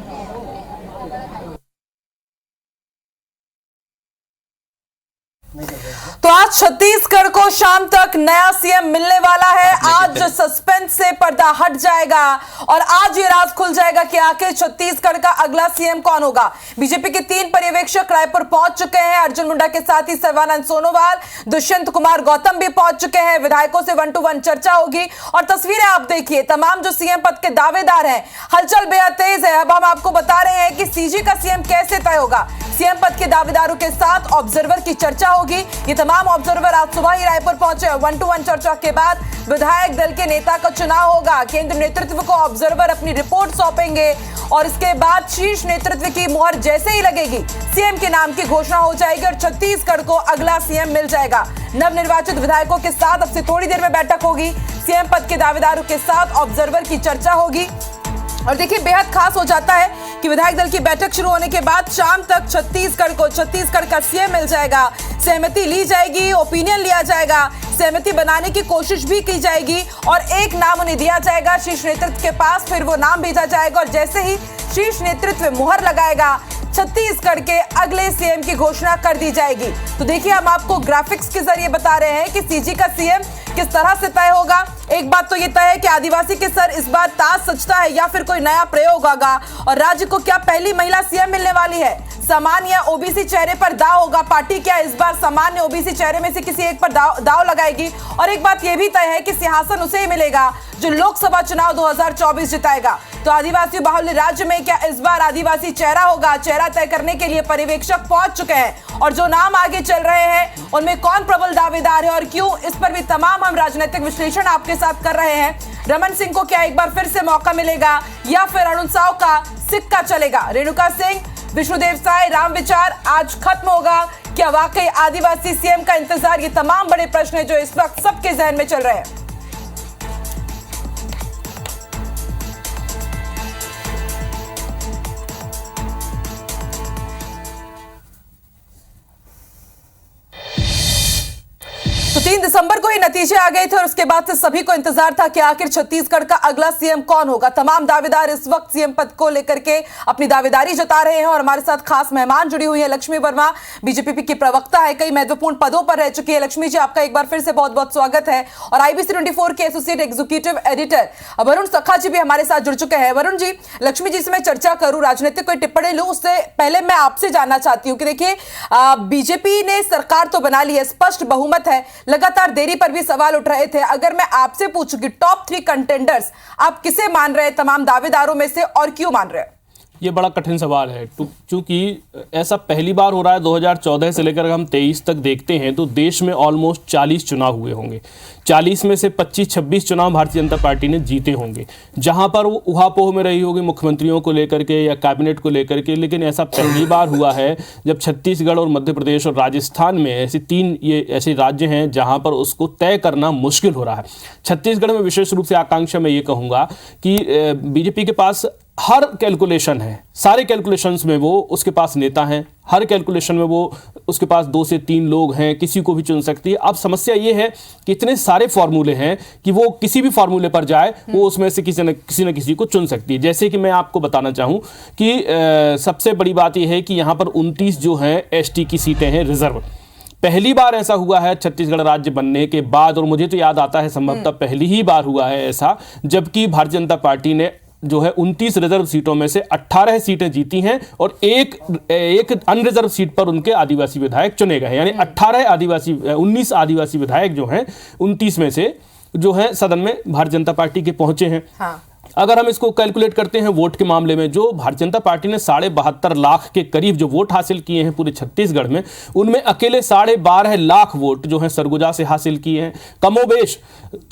तो आज छत्तीसगढ़ को शाम तक नया सीएम मिलने वाला है। आज सस्पेंस से पर्दा हट जाएगा और आज ये राज खुल जाएगा कि आखिर छत्तीसगढ़ का अगला सीएम कौन होगा। बीजेपी के 3 पर्यवेक्षक रायपुर पहुंच चुके हैं। अर्जुन मुंडा के साथ ही सर्बानंद सोनोवाल, दुष्यंत कुमार गौतम भी पहुंच चुके हैं। विधायकों से 1-to-1 चर्चा होगी और तस्वीरें आप देखिए। तमाम जो सीएम पद के दावेदार हैं, हलचल बेहद तेज है। अब हम आपको बता रहे हैं कि सीजी का सीएम कैसे तय होगा। सीएम पद के दावेदारों के साथ ऑब्जर्वर की चर्चा होगी। ये तमाम ऑब्जर्वर आज सुबह ही रायपुर पहुंचे। 1-to-1 चर्चा के बाद विधायक दल के नेता का चुनाव होगा। केंद्र नेतृत्व को ऑब्जर्वर अपनी रिपोर्ट सौंपेंगे और इसके बाद शीर्ष नेतृत्व की मुहर जैसे ही लगेगी, सीएम के नाम की घोषणा हो जाएगी और छत्तीसगढ़ को अगला सीएम मिल जाएगा। नवनिर्वाचित विधायकों के साथ अब से थोड़ी देर में बैठक होगी। सीएम पद के दावेदारों के साथ ऑब्जर्वर की चर्चा होगी और देखिए बेहद खास हो जाता है कि विधायक दल की बैठक शुरू होने के बाद शाम तक छत्तीसगढ़ का सीएम मिल जाएगा। सहमति ली जाएगी, ओपिनियन लिया जाएगा, सहमति बनाने की कोशिश भी की जाएगी और एक नाम उन्हें दिया जाएगा शीर्ष नेतृत्व के पास। फिर वो नाम भेजा जाएगा और जैसे ही शीर्ष नेतृत्व मुहर लगाएगा, छत्तीसगढ़ के अगले सीएम की घोषणा कर दी जाएगी। तो देखिए हम आपको ग्राफिक्स के जरिए बता रहे हैं कि सीजी का सीएम किस तरह से तय होगा। एक बात तो ये तय है कि आदिवासी के सर इस बार ताज सजता है या फिर कोई नया प्रयोग होगा और राज्य को क्या पहली महिला सीएम मिलने वाली है। सामान्य ओबीसी चेहरे पर दाव होगा। पार्टी क्या इस बार सामान्य ओबीसी चेहरे में से किसी एक पर दाव लगाएगी और एक बात यह भी तय है कि सिंहासन उसे ही मिलेगा जो लोकसभा चुनाव 2024 जिताएगा। तो आदिवासी बाहुल्य राज्य में क्या इस बार आदिवासी चेहरा होगा। चेहरा तय करने के लिए पर्यवेक्षक पहुंच चुके हैं और जो नाम आगे चल रहे हैं उनमें कौन प्रबल दावेदार है और क्यों, इस पर भी तमाम हम राजनीतिक विश्लेषण आपके साथ कर रहे हैं। रमन सिंह को क्या एक बार फिर से मौका मिलेगा या फिर अरुण साव का सिक्का चलेगा। रेणुका सिंह, विष्णुदेव साय, राम विचार आज खत्म होगा। क्या वाकई आदिवासी सीएम का इंतजार, ये तमाम बड़े प्रश्न है जो इस वक्त सबके जहन में चल रहे हैं। तो 3 दिसंबर को ये नतीजे आ गए थे और उसके बाद से सभी को इंतजार था कि आखिर छत्तीसगढ़ का अगला सीएम कौन होगा। तमाम दावेदार इस वक्त सीएम पद को लेकर के अपनी दावेदारी जता रहे हैं और हमारे साथ खास मेहमान जुड़ी हुई है लक्ष्मी वर्मा, बीजेपी की प्रवक्ता है, कई महत्वपूर्ण पदों पर रह चुकी है। लक्ष्मी जी, आपका एक बार फिर से बहुत बहुत स्वागत है। और IBC 24 के एसोसिएट एग्जीक्यूटिव एडिटर वरुण सखा जी भी हमारे साथ जुड़ चुके हैं। वरुण जी, लक्ष्मी जी से मैं चर्चा करूं, राजनीतिक कोई टिप्पणी लूं उससे पहले मैं आपसे जानना चाहती हूं कि देखिए बीजेपी ने सरकार तो बना ली है, स्पष्ट बहुमत है, लगातार देरी पर भी सवाल उठ रहे थे। अगर मैं आपसे पूछूं कि टॉप 3 कंटेंडर्स आप किसे मान रहे हैं तमाम दावेदारों में से और क्यों मान रहे हैं? ये बड़ा कठिन सवाल है क्योंकि ऐसा पहली बार हो रहा है। 2014 से लेकर हम 23 तक देखते हैं तो देश में ऑलमोस्ट 40 चुनाव हुए होंगे। 40 में से 25-26 चुनाव भारतीय जनता पार्टी ने जीते होंगे, जहां पर वो उहापोह में रही होगी मुख्यमंत्रियों को लेकर के या कैबिनेट को लेकर के। लेकिन ऐसा पहली बार हुआ है जब छत्तीसगढ़ और मध्य प्रदेश और राजस्थान में ऐसे राज्य हैं जहां पर उसको तय करना मुश्किल हो रहा है। छत्तीसगढ़ में विशेष रूप से आकांक्षा मैं ये कहूँगा कि बीजेपी के पास हर कैलकुलेशन है, सारे कैलकुलेशंस में वो उसके पास नेता हैं, हर कैलकुलेशन में वो उसके पास 2 से 3 लोग हैं, किसी को भी चुन सकती है। अब समस्या ये है कि इतने सारे फॉर्मूले हैं कि वो किसी भी फॉर्मूले पर जाए वो उसमें से किसी न किसी को चुन सकती है। जैसे कि मैं आपको बताना चाहूँ कि सबसे बड़ी बात यह है कि यहाँ पर 29 जो हैं ST की सीटें हैं रिजर्व। पहली बार ऐसा हुआ है छत्तीसगढ़ राज्य बनने के बाद, और मुझे तो याद आता है संभवतः पहली ही बार हुआ है ऐसा, जबकि भारतीय जनता पार्टी ने जो है 29 रिजर्व सीटों में से 18 सीटें जीती हैं और एक अनरिजर्व सीट पर उनके आदिवासी विधायक चुने गए हैं। यानी 19 आदिवासी विधायक जो हैं 29 में से जो है सदन में भारतीय जनता पार्टी के पहुंचे हैं। हाँ। अगर हम इसको कैलकुलेट करते हैं वोट के मामले में, जो भारतीय जनता पार्टी ने 72.5 लाख के करीब जो वोट हासिल किए हैं पूरे छत्तीसगढ़ में, उनमें अकेले 12.5 लाख वोट जो है सरगुजा से हासिल किए हैं। कमोबेश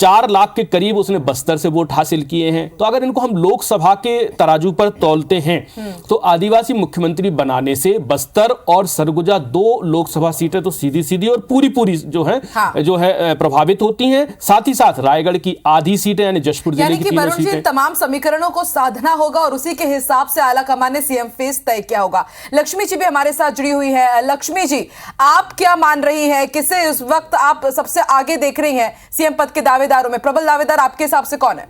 4 लाख के करीब उसने बस्तर से वोट हासिल किए हैं। तो अगर इनको हम लोकसभा के तराजू पर तौलते हैं तो आदिवासी मुख्यमंत्री बनाने से बस्तर और सरगुजा 2 लोकसभा सीटें तो सीधी सीधी और पूरी जो है प्रभावित होती हैं। साथ ही साथ रायगढ़ की आधी सीटें यानी जशपुर जिले की 3 सीटें। तमाम समीकरणों को साधना होगा और उसी के हिसाब से आला कमान ने सीएम फेस तय किया होगा। लक्ष्मी जी भी हमारे साथ जुड़ी हुई है। लक्ष्मी जी, आप क्या मान रही हैं, किसे इस वक्त आप सबसे आगे देख रही हैं सीएम पद के दावेदारों में? प्रबल दावेदार आपके हिसाब से कौन है?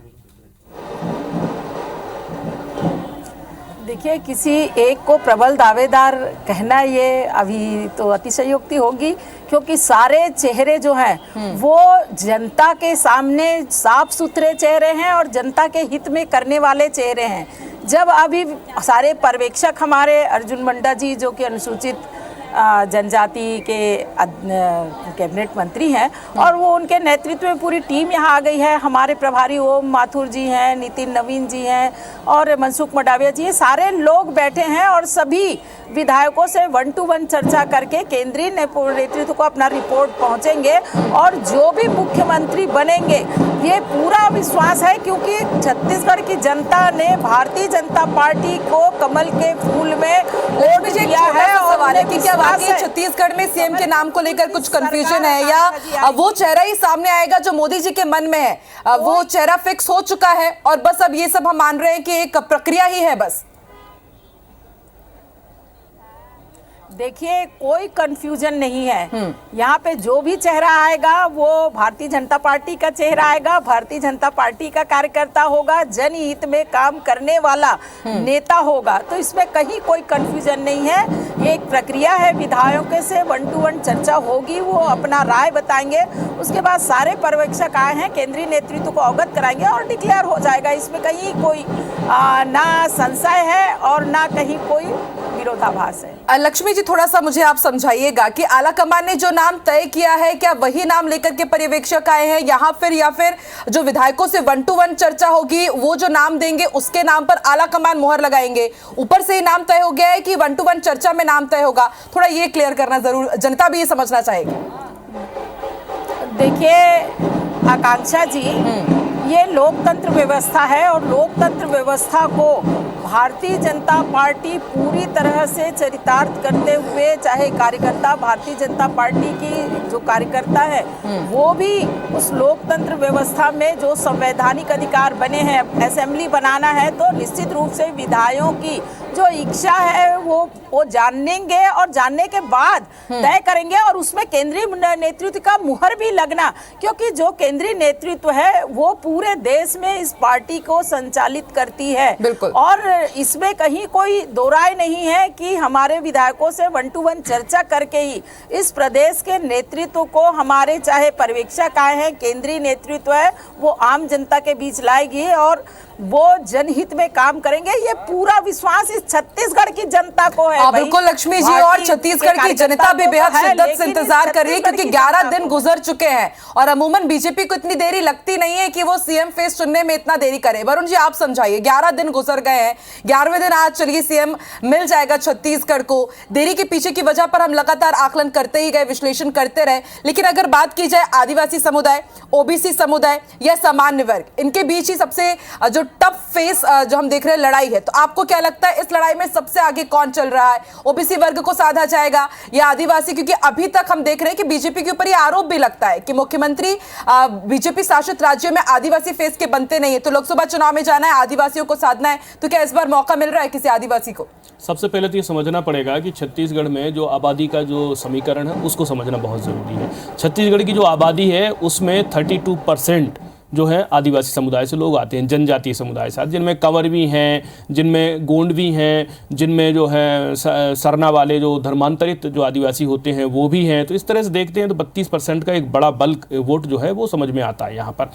देखिए, किसी एक को प्रबल दावेदार कहना ये अभी तो अतिशयोक्ति होगी, क्योंकि सारे चेहरे जो हैं वो जनता के सामने साफ सुथरे चेहरे हैं और जनता के हित में करने वाले चेहरे हैं। जब अभी सारे पर्यवेक्षक हमारे अर्जुन मुंडा जी, जो कि अनुसूचित जनजाति के कैबिनेट मंत्री हैं, और वो उनके नेतृत्व में पूरी टीम यहाँ आ गई है। हमारे प्रभारी ओम माथुर जी हैं, नितिन नवीन जी हैं और मनसुख मंडाविया जी हैं। सारे लोग बैठे हैं और सभी विधायकों से 1 to 1 चर्चा करके केंद्रीय नेतृत्व को अपना रिपोर्ट पहुंचेंगे और जो भी मुख्यमंत्री बनेंगे, ये पूरा विश्वास है, क्योंकि छत्तीसगढ़ की जनता ने भारतीय जनता पार्टी को कमल के फूल में वोट दिया है। सवाल है कि क्या वाकई छत्तीसगढ़ में सीएम के नाम को लेकर कुछ कंफ्यूजन है, या वो चेहरा ही सामने आएगा जो मोदी जी के मन में है, वो चेहरा फिक्स हो चुका है और बस अब ये सब हम मान रहे हैं कि एक प्रक्रिया ही है बस? देखिए, कोई कंफ्यूजन नहीं है। यहाँ पे जो भी चेहरा आएगा वो भारतीय जनता पार्टी का चेहरा आएगा, भारतीय जनता पार्टी का कार्यकर्ता होगा, जनहित में काम करने वाला नेता होगा। तो इसमें कहीं कोई कंफ्यूजन नहीं है। ये एक प्रक्रिया है, विधायकों से 1 to 1 चर्चा होगी, वो अपना राय बताएंगे। उसके बाद सारे पर्यवेक्षक आए हैं, केंद्रीय नेतृत्व को अवगत कराएंगे और डिक्लेयर हो जाएगा। इसमें कहीं कोई ना संशय है और ना कहीं कोई विरोधाभास है। लक्ष्मी जी, थोड़ा सा मुझे आप समझाइएगा कि आलाकमान ने जो नाम तय किया है, क्या वही नाम लेकर के पर्यवेक्षक आए हैं यहाँ फिर, या फिर जो विधायकों से 1 to 1 चर्चा होगी वो जो नाम देंगे उसके नाम पर आलाकमान मोहर लगाएंगे? ऊपर से ही नाम तय हो गया है कि 1 to 1 चर्चा में नाम तय होगा? थोड़ा ये क्लियर करना जरूर, जनता भी ये समझना चाहेगी। देखिए आकांक्षा जी, ये लोकतंत्र व्यवस्था है और लोकतंत्र व्यवस्था को भारतीय जनता पार्टी पूरी तरह से चरितार्थ करते हुए, चाहे कार्यकर्ता भारतीय जनता पार्टी की जो कार्यकर्ता है वो भी उस लोकतंत्र व्यवस्था में जो संवैधानिक अधिकार बने हैं, असेंबली बनाना है, तो निश्चित रूप से विधायकों की जो इच्छा है वो जानेंगे और जानने के बाद तय करेंगे। और उसमें केंद्रीय नेतृत्व का मुहर भी लगना, क्योंकि जो केंद्रीय नेतृत्व है वो पूरे देश में इस पार्टी को संचालित करती है। और इसमें कहीं कोई दो राय नहीं है कि हमारे विधायकों से 1 to 1 चर्चा करके ही इस प्रदेश के नेतृत्व को, हमारे चाहे पर्यवेक्षक आए हैं, केंद्रीय नेतृत्व है, वो आम जनता के बीच लाएगी और वो जनहित में काम करेंगे। ये पूरा विश्वास इस छत्तीसगढ़ की जनता को है। बिल्कुल लक्ष्मी जी, और छत्तीसगढ़ की जनता भी बेहद शिद्दत से इंतजार कर रही है, क्योंकि 11 दिन गुजर चुके हैं और अमूमन बीजेपी को इतनी देरी लगती नहीं है कि वो सीएम फेस चुनने में इतना देरी करे। वरुण जी, आप समझाइए, 11 दिन गुजर गए हैं, 11वें दिन आज चलिए सीएम मिल जाएगा छत्तीसगढ़ को। देरी के पीछे की वजह पर हम लगातार आकलन करते ही गए, विश्लेषण करते रहे, लेकिन अगर बात की जाए आदिवासी समुदाय, ओबीसी समुदाय या सामान्य वर्ग, इनके बीच ही सबसे जो टफ फेस जो हम देख रहे हैं लड़ाई है, तो आपको क्या लगता है इस लड़ाई में सबसे आगे कौन चल रहा है? ओबीसी वर्ग को साधा जाएगा या आदिवासी? क्योंकि अभी तक हम देख रहे हैं कि बीजेपी के ऊपर ये आरोप भी लगता है कि मुख्यमंत्री बीजेपी शासित राज्यों में आदिवासी फेस के बनते नहीं है। तो लोकसभा चुनाव में जाना है, आदिवासियों को साधना है, तो क्या इस बार मौका मिल रहा है किसी आदिवासी को? सबसे पहले तो ये समझना पड़ेगा कि छत्तीसगढ़ में जो आबादी का जो समीकरण है उसको समझना बहुत ज़रूरी है। छत्तीसगढ़ की जो आबादी है उसमें 32% जो है आदिवासी समुदाय से लोग आते हैं, जनजातीय समुदाय से, जिनमें कंवर भी हैं, जिनमें गोंड भी हैं, जिनमें जो है सरना वाले जो धर्मांतरित जो आदिवासी होते हैं वो भी हैं। तो इस तरह से देखते हैं तो 32% का एक बड़ा बल्क वोट जो है वो समझ में आता है यहाँ पर।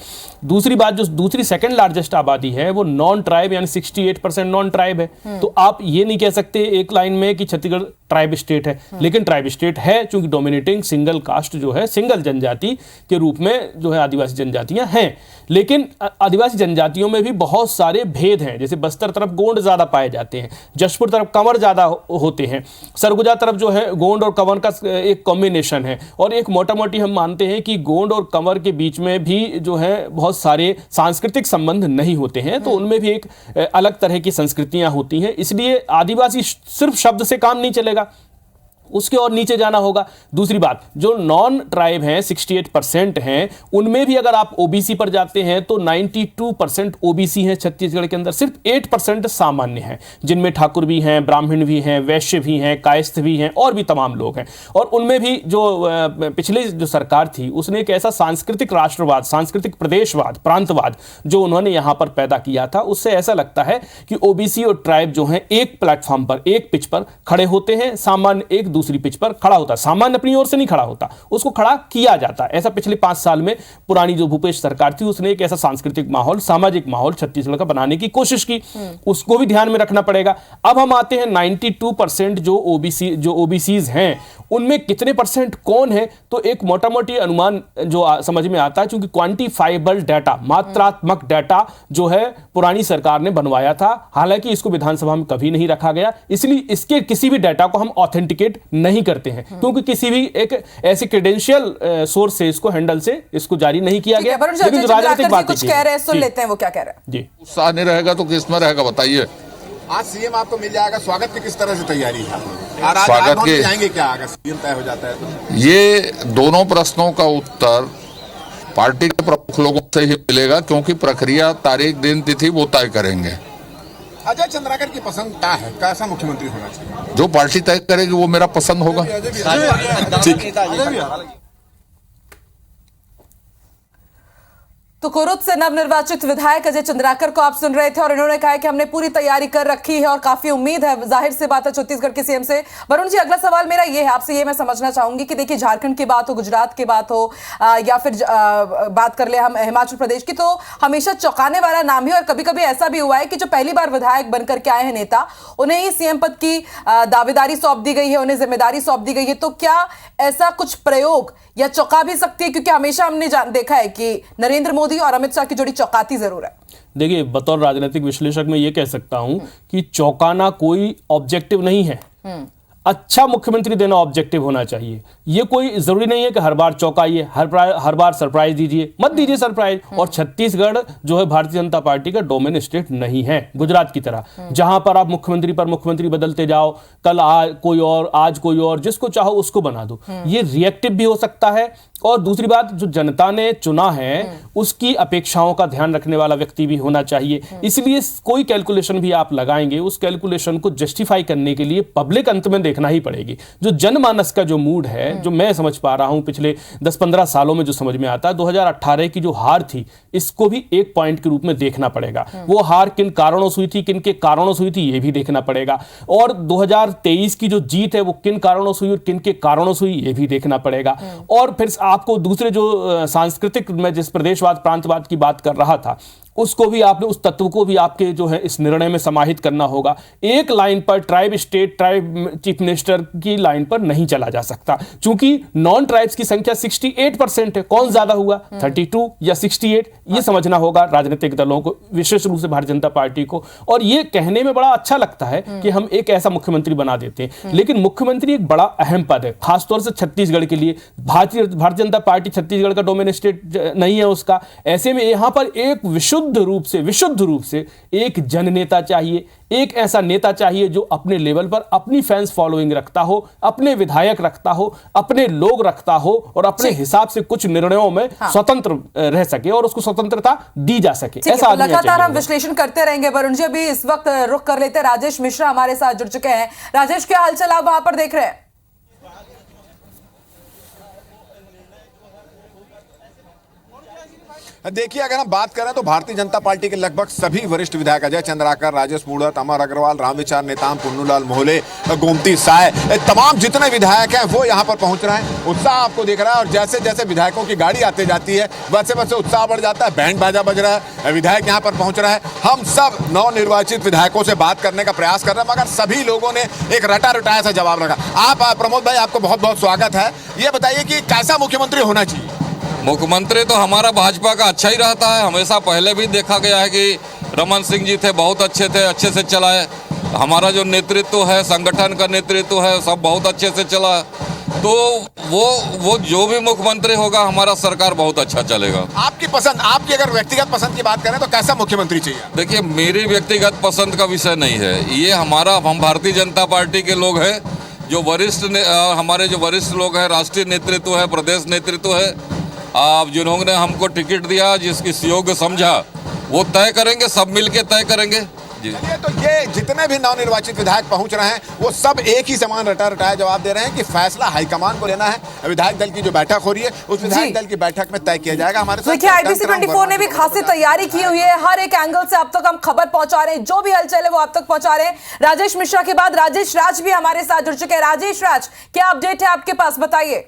दूसरी बात, जो दूसरी सेकंड लार्जेस्ट आबादी है वो नॉन ट्राइब, यानी 68% नॉन ट्राइब है। तो आप ये नहीं कह सकते एक लाइन में कि छत्तीसगढ़ ट्राइब स्टेट है, लेकिन ट्राइब स्टेट है चूंकि डोमिनेटिंग सिंगल कास्ट जो है, सिंगल जनजाति के रूप में जो है आदिवासी जनजातियां हैं। लेकिन आदिवासी जनजातियों में भी बहुत सारे भेद हैं। जैसे बस्तर तरफ गोंड ज़्यादा पाए जाते हैं, जशपुर तरफ कंवर ज़्यादा होते हैं, सरगुजा तरफ जो है गोंड और कंवर का एक कॉम्बिनेशन है। और एक मोटा मोटी हम मानते हैं कि गोंड और कंवर के बीच में भी जो है बहुत सारे सांस्कृतिक संबंध नहीं होते हैं, तो उनमें भी एक अलग तरह की संस्कृतियाँ होती हैं। इसलिए आदिवासी सिर्फ शब्द से काम नहीं चलेगा। उसके और नीचे जाना होगा। दूसरी बात, जो नॉन ट्राइब हैं 68% हैं, उनमें भी अगर आप ओबीसी पर जाते हैं तो 92% ओबीसी हैं छत्तीसगढ़ के अंदर, सिर्फ 8% सामान्य हैं, जिनमें ठाकुर भी हैं, ब्राह्मण भी हैं, वैश्य भी हैं, कायस्थ भी हैं और भी तमाम लोग हैं। और उनमें भी जो पिछले जो सरकार थी उसने एक ऐसा सांस्कृतिक राष्ट्रवाद, सांस्कृतिक प्रदेशवाद, प्रांतवाद जो उन्होंने यहां पर पैदा किया था, उससे ऐसा लगता है कि ओबीसी और ट्राइब जो हैं एक प्लेटफॉर्म पर, एक पिच पर खड़े होते हैं, सामान्य एक दूसरी पिच पर खड़ा होता है। सामान्य अपनी ओर से नहीं खड़ा होता, उसको खड़ा किया जाता है। ऐसा पिछले 5 साल में पुरानी जो भूपेश सरकार थी उसने एक ऐसा सांस्कृतिक माहौल, सामाजिक माहौल छत्तीसगढ़ का बनाने की कोशिश की, उसको भी ध्यान में रखना पड़ेगा। अब हम आते हैं 92% जो ओबीसीज हैं, उनमें कितने परसेंट कौन है, तो एक मोटा मोटी अनुमान जो समझ में आता है, क्योंकि क्वांटिफाइबल डाटा, मात्रात्मक डाटा जो है पुरानी सरकार ने बनवाया था, हालांकि इसको विधानसभा में कभी नहीं रखा गया, इसलिए इसके किसी भी डाटा को हम ऑथेंटिकेट नहीं करते हैं, क्योंकि किसी भी एक ऐसे क्रेडेंशियल सोर्स से इसको हैंडल से इसको जारी नहीं किया गया। लेकिन जो राजनीतिक बात कुछ कह रहे हैं, सुन लेते हैं वो क्या कह रहे हैं। जी, उत्साह नहीं रहेगा तो किस में रहेगा बताइए। आज सीएम आपको मिल जाएगा, स्वागत की किस तरह से तैयारी है? और आज स्वागत के जाएंगे क्या अगर सीएम तय हो जाता है तो? ये दोनों प्रश्नों का उत्तर पार्टी के प्रमुख लोगों से ही मिलेगा, क्योंकि प्रक्रिया, तारीख, दिन, तिथि वो तय करेंगे। अजय चंद्राकर की पसंद क्या है, कैसा मुख्यमंत्री होना चाहिए? जो पार्टी तय करेगी वो मेरा पसंद होगा। तो कुरुद से नवनिर्वाचित विधायक अजय चंद्राकर को आप सुन रहे थे और इन्होंने कहा कि हमने पूरी तैयारी कर रखी है और काफी उम्मीद है, जाहिर सी बात है, छत्तीसगढ़ के सीएम से। वरुण जी, अगला सवाल मेरा ये है, आपसे ये मैं समझना चाहूंगी कि देखिए झारखंड की बात हो, गुजरात की बात हो, या फिर बात कर ले हम हिमाचल प्रदेश की, तो हमेशा चौंकाने वाला नाम ही, और कभी कभी ऐसा भी हुआ है कि जो पहली बार विधायक बनकर के आए हैं नेता, उन्हें ही सीएम पद की दावेदारी सौंप दी गई है, उन्हें जिम्मेदारी सौंप दी गई है। तो क्या ऐसा कुछ प्रयोग या चौंका भी सकती है? क्योंकि हमेशा हमने देखा है कि नरेंद्र मोदी और अमित शाह की जोड़ी चौंकाती जरूर है। देखिए, बतौर राजनीतिक विश्लेषक मैं ये कह सकता हूं कि चौंकाना कोई ऑब्जेक्टिव नहीं है। अच्छा मुख्यमंत्री देना ऑब्जेक्टिव होना चाहिए। ये कोई जरूरी नहीं है कि हर बार चौंकाइए, हर बार सरप्राइज दीजिए, मत दीजिए सरप्राइज। और छत्तीसगढ़ जो है भारतीय जनता पार्टी का डोमेन स्टेट नहीं है गुजरात की तरह, जहां पर आप मुख्यमंत्री बदलते जाओ, कल कोई और, आज कोई और, जिसको चाहो उसको बना दो। ये रिएक्टिव भी हो सकता है। और दूसरी बात, जो जनता ने चुना है उसकी अपेक्षाओं का ध्यान रखने वाला व्यक्ति भी होना चाहिए। इसलिए कोई कैलकुलेशन भी आप लगाएंगे, उस कैलकुलेशन को जस्टिफाई करने के लिए पब्लिक अंत में देखना ही पड़ेगी। जो जनमानस का जो मूड है, जो मैं समझ पा रहा हूं पिछले 10-15 सालों में जो समझ में आता है, 2018 की जो हार थी, इसको भी एक पॉइंट के रूप में देखना पड़ेगा। वो हार किन कारणों से हुई थी, किन के कारणों से हुई थी, ये भी देखना पड़ेगा। और 2023 की जो जीत है वो किन कारणों से हुई और किन के कारणों से हुई, ये भी देखना पड़ेगा। और फिर आपको दूसरे जो सांस्कृतिक, मैं जिस प्रदेशवाद, प्रांतवाद की बात कर रहा था, उसको भी आपने, उस तत्व को भी आपके जो है इस निर्णय में समाहित करना होगा। एक लाइन पर tribe state, tribe chief minister की लाइन पर नहीं चला जा सकता, क्योंकि नॉन ट्राइब्स की संख्या 68% है। कौन ज्यादा हुआ, 32 या 68, ये समझना होगा राजनीतिक दलों को, विशेष रूप से भारतीय जनता पार्टी को। और ये कहने में बड़ा अच्छा लगता है कि हम एक ऐसा मुख्यमंत्री बना देते हैं, लेकिन मुख्यमंत्री एक बड़ा अहम पद है, खासतौर से छत्तीसगढ़ के लिए। भारतीय जनता पार्टी छत्तीसगढ़ का डोमेन स्टेट नहीं है उसका। ऐसे में यहां पर एक विशुद्ध रूप से एक जननेता चाहिए, एक ऐसा नेता चाहिए जो अपने लेवल पर अपनी फैंस फॉलोइंग रखता हो, अपने विधायक रखता हो, अपने लोग रखता हो और अपने हिसाब से कुछ निर्णयों में स्वतंत्र रह सके और उसको स्वतंत्रता दी जा सके। ऐसा लगातार हम विश्लेषण करते रहेंगे। वरुण जी, अभी इस वक्त रुख कर लेते हैं, राजेश मिश्रा हमारे साथ जुड़ चुके हैं। राजेश, क्या हालचाल आप वहां पर देख रहे हैं? देखिए, अगर हम बात करें तो भारतीय जनता पार्टी के लगभग सभी वरिष्ठ विधायक, अजय चंद्राकर, राजेश मूणत, अमर अग्रवाल, रामविचार नेताम, पुन्नूलाल मोहले, गोमती साय, तमाम जितने विधायक हैं वो यहाँ पर पहुंच रहे हैं। उत्साह आपको दिख रहा है और जैसे जैसे विधायकों की गाड़ी आती जाती है वैसे वैसे उत्साह बढ़ जाता है, बैंड बाजा बज रहा है, विधायक यहाँ पर पहुंच रहा है। हम सब नवनिर्वाचित विधायकों से बात करने का प्रयास कर रहे हैं, मगर सभी लोगों ने एक रटा रटाया सा जवाब रखा। आप प्रमोद भाई, आपको बहुत बहुत स्वागत है। ये बताइए कि कैसा मुख्यमंत्री होना चाहिए? मुख्यमंत्री तो हमारा भाजपा का अच्छा ही रहता है, हमेशा पहले भी देखा गया है कि रमन सिंह जी थे, बहुत अच्छे थे, अच्छे से चलाए। हमारा जो नेतृत्व है, संगठन का नेतृत्व है, सब बहुत अच्छे से चला। तो वो जो भी मुख्यमंत्री होगा, हमारा सरकार बहुत अच्छा चलेगा। आपकी पसंद, आपकी अगर व्यक्तिगत पसंद की बात करें तो कैसा मुख्यमंत्री चाहिए? देखिए, मेरी व्यक्तिगत पसंद का विषय नहीं है ये, हम भारतीय जनता पार्टी के लोग हैं, जो हमारे जो वरिष्ठ लोग हैं, राष्ट्रीय नेतृत्व है, प्रदेश नेतृत्व है, आप जिन्होंने हमको टिकट दिया, जिसकी योग्य समझा, वो तय करेंगे, सब मिलके तय करेंगे जी। तो ये जितने भी नवनिर्वाचित विधायक पहुंच रहे हैं वो सब एक ही समान रटाया जवाब दे रहे हैं कि फैसला हाईकमान को लेना है। विधायक दल की जो बैठक हो रही है उस विधायक दल की बैठक में तय किया जाएगा। हमारे साथ देखिए IBC 24 ने भी खासी तैयारी की हुई है, हर एक एंगल से अब तक हम खबर पहुंचा रहे हैं, जो भी हलचल है वो आप तक पहुंचा रहे हैं। राजेश मिश्रा के बाद राजेश राज भी हमारे साथ जुड़ चुके हैं। राजेश राज, क्या अपडेट है आपके पास, बताइए।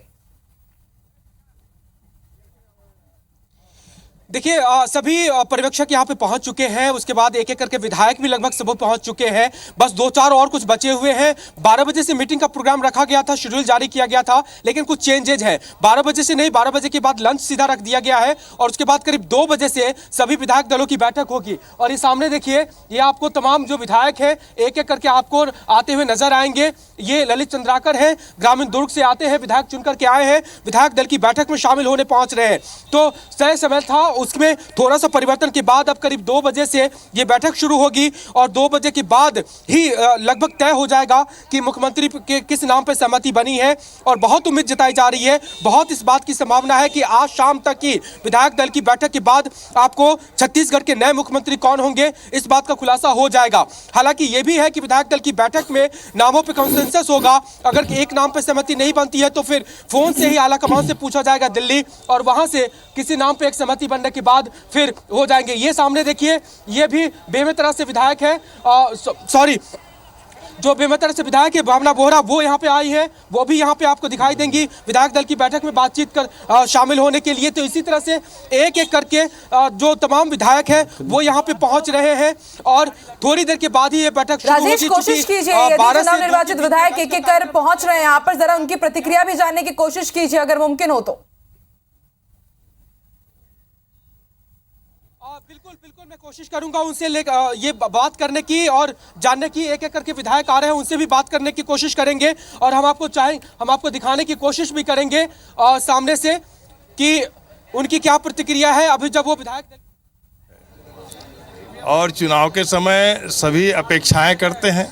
देखिए सभी पर्यवेक्षक यहाँ पे पहुंच चुके हैं, उसके बाद एक एक करके विधायक भी लगभग सब पहुंच चुके हैं। बस 2-4 और कुछ बचे हुए हैं। 12 बजे से मीटिंग का प्रोग्राम रखा गया था, शेड्यूल जारी किया गया था, लेकिन कुछ चेंजेज है। 12 बजे से नहीं, 12 बजे के बाद लंच सीधा रख दिया गया है और उसके बाद करीब 2 बजे से सभी विधायक दलों की बैठक होगी। और ये सामने देखिए, ये आपको तमाम जो विधायक है एक एक करके आपको आते हुए नजर आएंगे। ये ललित चंद्राकर है, ग्रामीण दुर्ग से आते हैं, विधायक चुनकर के आए हैं, विधायक दल की बैठक में शामिल होने पहुंच रहे हैं। तो तय समय था, उसमें थोड़ा सा परिवर्तन के बाद अब करीब 2 बजे से ये बैठक शुरू होगी और 2 बजे के बाद ही लगभग तय हो जाएगा कि मुख्यमंत्री के किस नाम पर सहमति बनी है। और बहुत उम्मीद जताई जा रही है, बहुत इस बात की संभावना है कि आज शाम तक की विधायक दल की बैठक के बाद आपको छत्तीसगढ़ के नए मुख्यमंत्री कौन होंगे इस बात का खुलासा हो जाएगा। हालांकि ये भी है कि विधायक दल की बैठक में नामों पर कंसेंसस होगा। अगर एक नाम पर सहमति नहीं बनती है तो फिर फोन से ही आलाकमान से पूछा जाएगा दिल्ली, और वहां से किसी नाम पे एक सहमति बनने के बाद फिर हो जाएंगे। ये सामने देखिए, ये भी बेमेतरा से विधायक है, जो बेमेतरा से विधायक है भावना बोहरा, वो यहाँ पे आई है, वो भी यहाँ पे आपको दिखाई देंगी विधायक दल की बैठक में बातचीत कर शामिल होने के लिए। तो इसी तरह से एक एक करके जो तमाम विधायक है वो यहाँ पे पहुंच रहे हैं और थोड़ी देर के बाद ही ये बैठक शुरू होगी। राजेश, कोशिश कीजिए, यदि नवनिर्वाचित विधायक एक एक कर पहुंच रहे हैं यहाँ पर, जरा उनकी प्रतिक्रिया भी जानने की कोशिश कीजिए अगर मुमकिन हो तो। बिल्कुल मैं कोशिश करूंगा उनसे ये बात करने की और जानने की। एक एक करके विधायक आ रहे हैं, उनसे भी बात करने की कोशिश करेंगे और हम आपको दिखाने की कोशिश भी करेंगे सामने से कि उनकी क्या प्रतिक्रिया है अभी जब वो विधायक। और चुनाव के समय सभी अपेक्षाएं करते हैं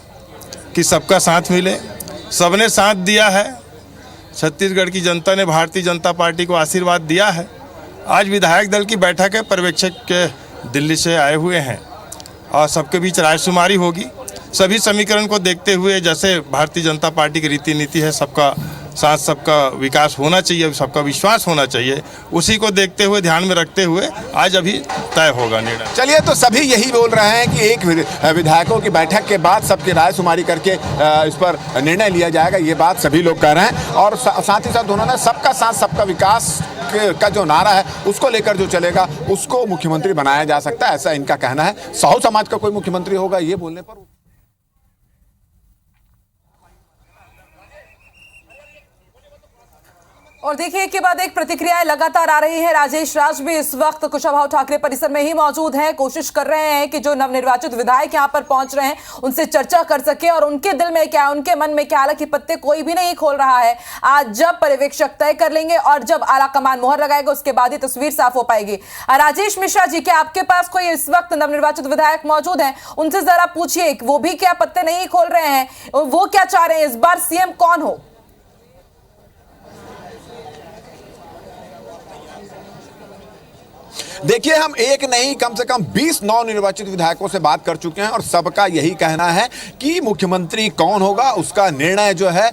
कि सबका साथ मिले, सबने साथ दिया है। छत्तीसगढ़ की जनता ने भारतीय जनता पार्टी को आशीर्वाद दिया है। आज विधायक दल की बैठक है, पर्यवेक्षक के दिल्ली से आए हुए हैं और सबके बीच रायशुमारी होगी। सभी समीकरण को देखते हुए, जैसे भारतीय जनता पार्टी की रीति नीति है, सबका साथ सबका विकास होना चाहिए, सबका विश्वास होना चाहिए, उसी को देखते हुए, ध्यान में रखते हुए आज अभी तय होगा निर्णय। चलिए, तो सभी यही बोल रहे हैं कि एक विधायकों की बैठक के बाद सबकी रायशुमारी करके इस पर निर्णय लिया जाएगा, ये बात सभी लोग कह रहे हैं। और साथ ही साथ उन्होंने सबका साथ सबका विकास का जो नारा है उसको लेकर जो चलेगा उसको मुख्यमंत्री बनाया जा सकता है, ऐसा इनका कहना है। साहू समाज का कोई मुख्यमंत्री होगा ये बोलने पर और देखिए, एक के बाद एक प्रतिक्रियाएं लगातार आ रही है। राजेश राज भी इस वक्त कुशाभाऊ ठाकरे परिसर में ही मौजूद हैं, कोशिश कर रहे हैं कि जो नवनिर्वाचित विधायक यहां पर पहुंच रहे हैं उनसे चर्चा कर सके और उनके दिल में क्या, उनके मन में क्या। हालांकि पत्ते कोई भी नहीं खोल रहा है। आज जब पर्यवेक्षक तय कर लेंगे और जब आलाकमान मोहर लगाएगा उसके बाद ही तस्वीर साफ हो पाएगी। राजेश मिश्रा जी, क्या आपके पास कोई इस वक्त नवनिर्वाचित विधायक मौजूद है? उनसे जरा पूछिए, वो भी क्या पत्ते नहीं खोल रहे हैं, वो क्या चाह रहे हैं, इस बार सीएम कौन हो? देखिए, हम एक नहीं कम से कम 20 नवनिर्वाचित विधायकों से बात कर चुके हैं और सबका यही कहना है कि मुख्यमंत्री कौन होगा उसका निर्णय जो है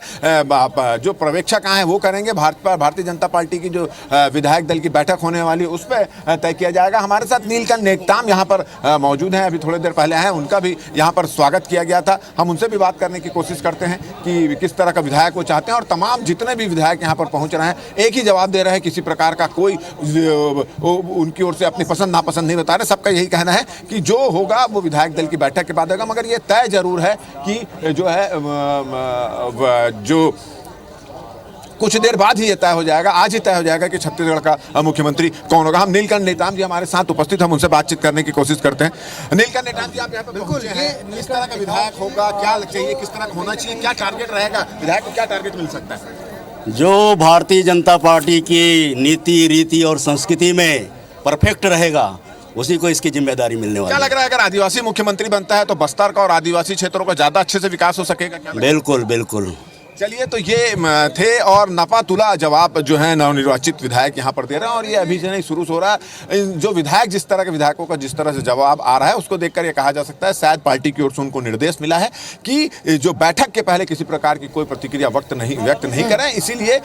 जो पर्यवेक्षक आए हैं वो करेंगे। भारतीय जनता पार्टी की जो विधायक दल की बैठक होने वाली उस पर तय किया जाएगा। हमारे साथ नीलकंठ नेकताम यहाँ पर मौजूद हैं, अभी थोड़ी देर पहले आए हैं, उनका भी यहाँ पर स्वागत किया गया था। हम उनसे भी बात करने की कोशिश करते हैं कि किस तरह का विधायक वो चाहते हैं। और तमाम जितने भी विधायक यहाँ पर पहुँच रहे हैं एक ही जवाब दे रहे हैं, किसी प्रकार का कोई उनकी से अपनी पसंद नापसंद नहीं बता रहे। सबका यही कहना है कि जो होगा वो विधायक दल की बैठक के बाद होगा। मगर ये तय जरूर है कि जो है जो कुछ देर बाद ही ये तय हो जाएगा, आज ही तय हो जाएगा कि छत्तीसगढ़ का मुख्यमंत्री कौन होगा। हम नीलकंठ नेताम जी हमारे साथ उपस्थित, हम उनसे बातचीत करने की कोशिश करते हैं। नीलकंठ नेताम जी, आप यहाँ पे पहुंचे हैं, किस तरह का विधायक होगा, क्या चाहिए, किस तरह का होना चाहिए, क्या टारगेट रहेगा, विधायक को क्या टारगेट मिल सकता है? जो भारतीय जनता पार्टी की नीति, रीति और संस्कृति में परफेक्ट रहेगा उसी को इसकी जिम्मेदारी मिलने वाली है। क्या लग रहा है, अगर आदिवासी मुख्यमंत्री बनता है तो बस्तर का और आदिवासी क्षेत्रों का ज्यादा अच्छे से विकास हो सकेगा? क्या बिल्कुल बिल्कुल। चलिए, तो ये थे और नपातुला जवाब जो है नवनिर्वाचित विधायक यहाँ पर दे रहे हैं। और ये अभी से नहीं शुरू हो रहा है, जो विधायक जिस तरह के विधायकों का जिस तरह से जवाब आ रहा है उसको देखकर ये कहा जा सकता है शायद पार्टी की ओर से उनको निर्देश मिला है कि जो बैठक के पहले किसी प्रकार की कोई प्रतिक्रिया व्यक्त नहीं करें। इसीलिए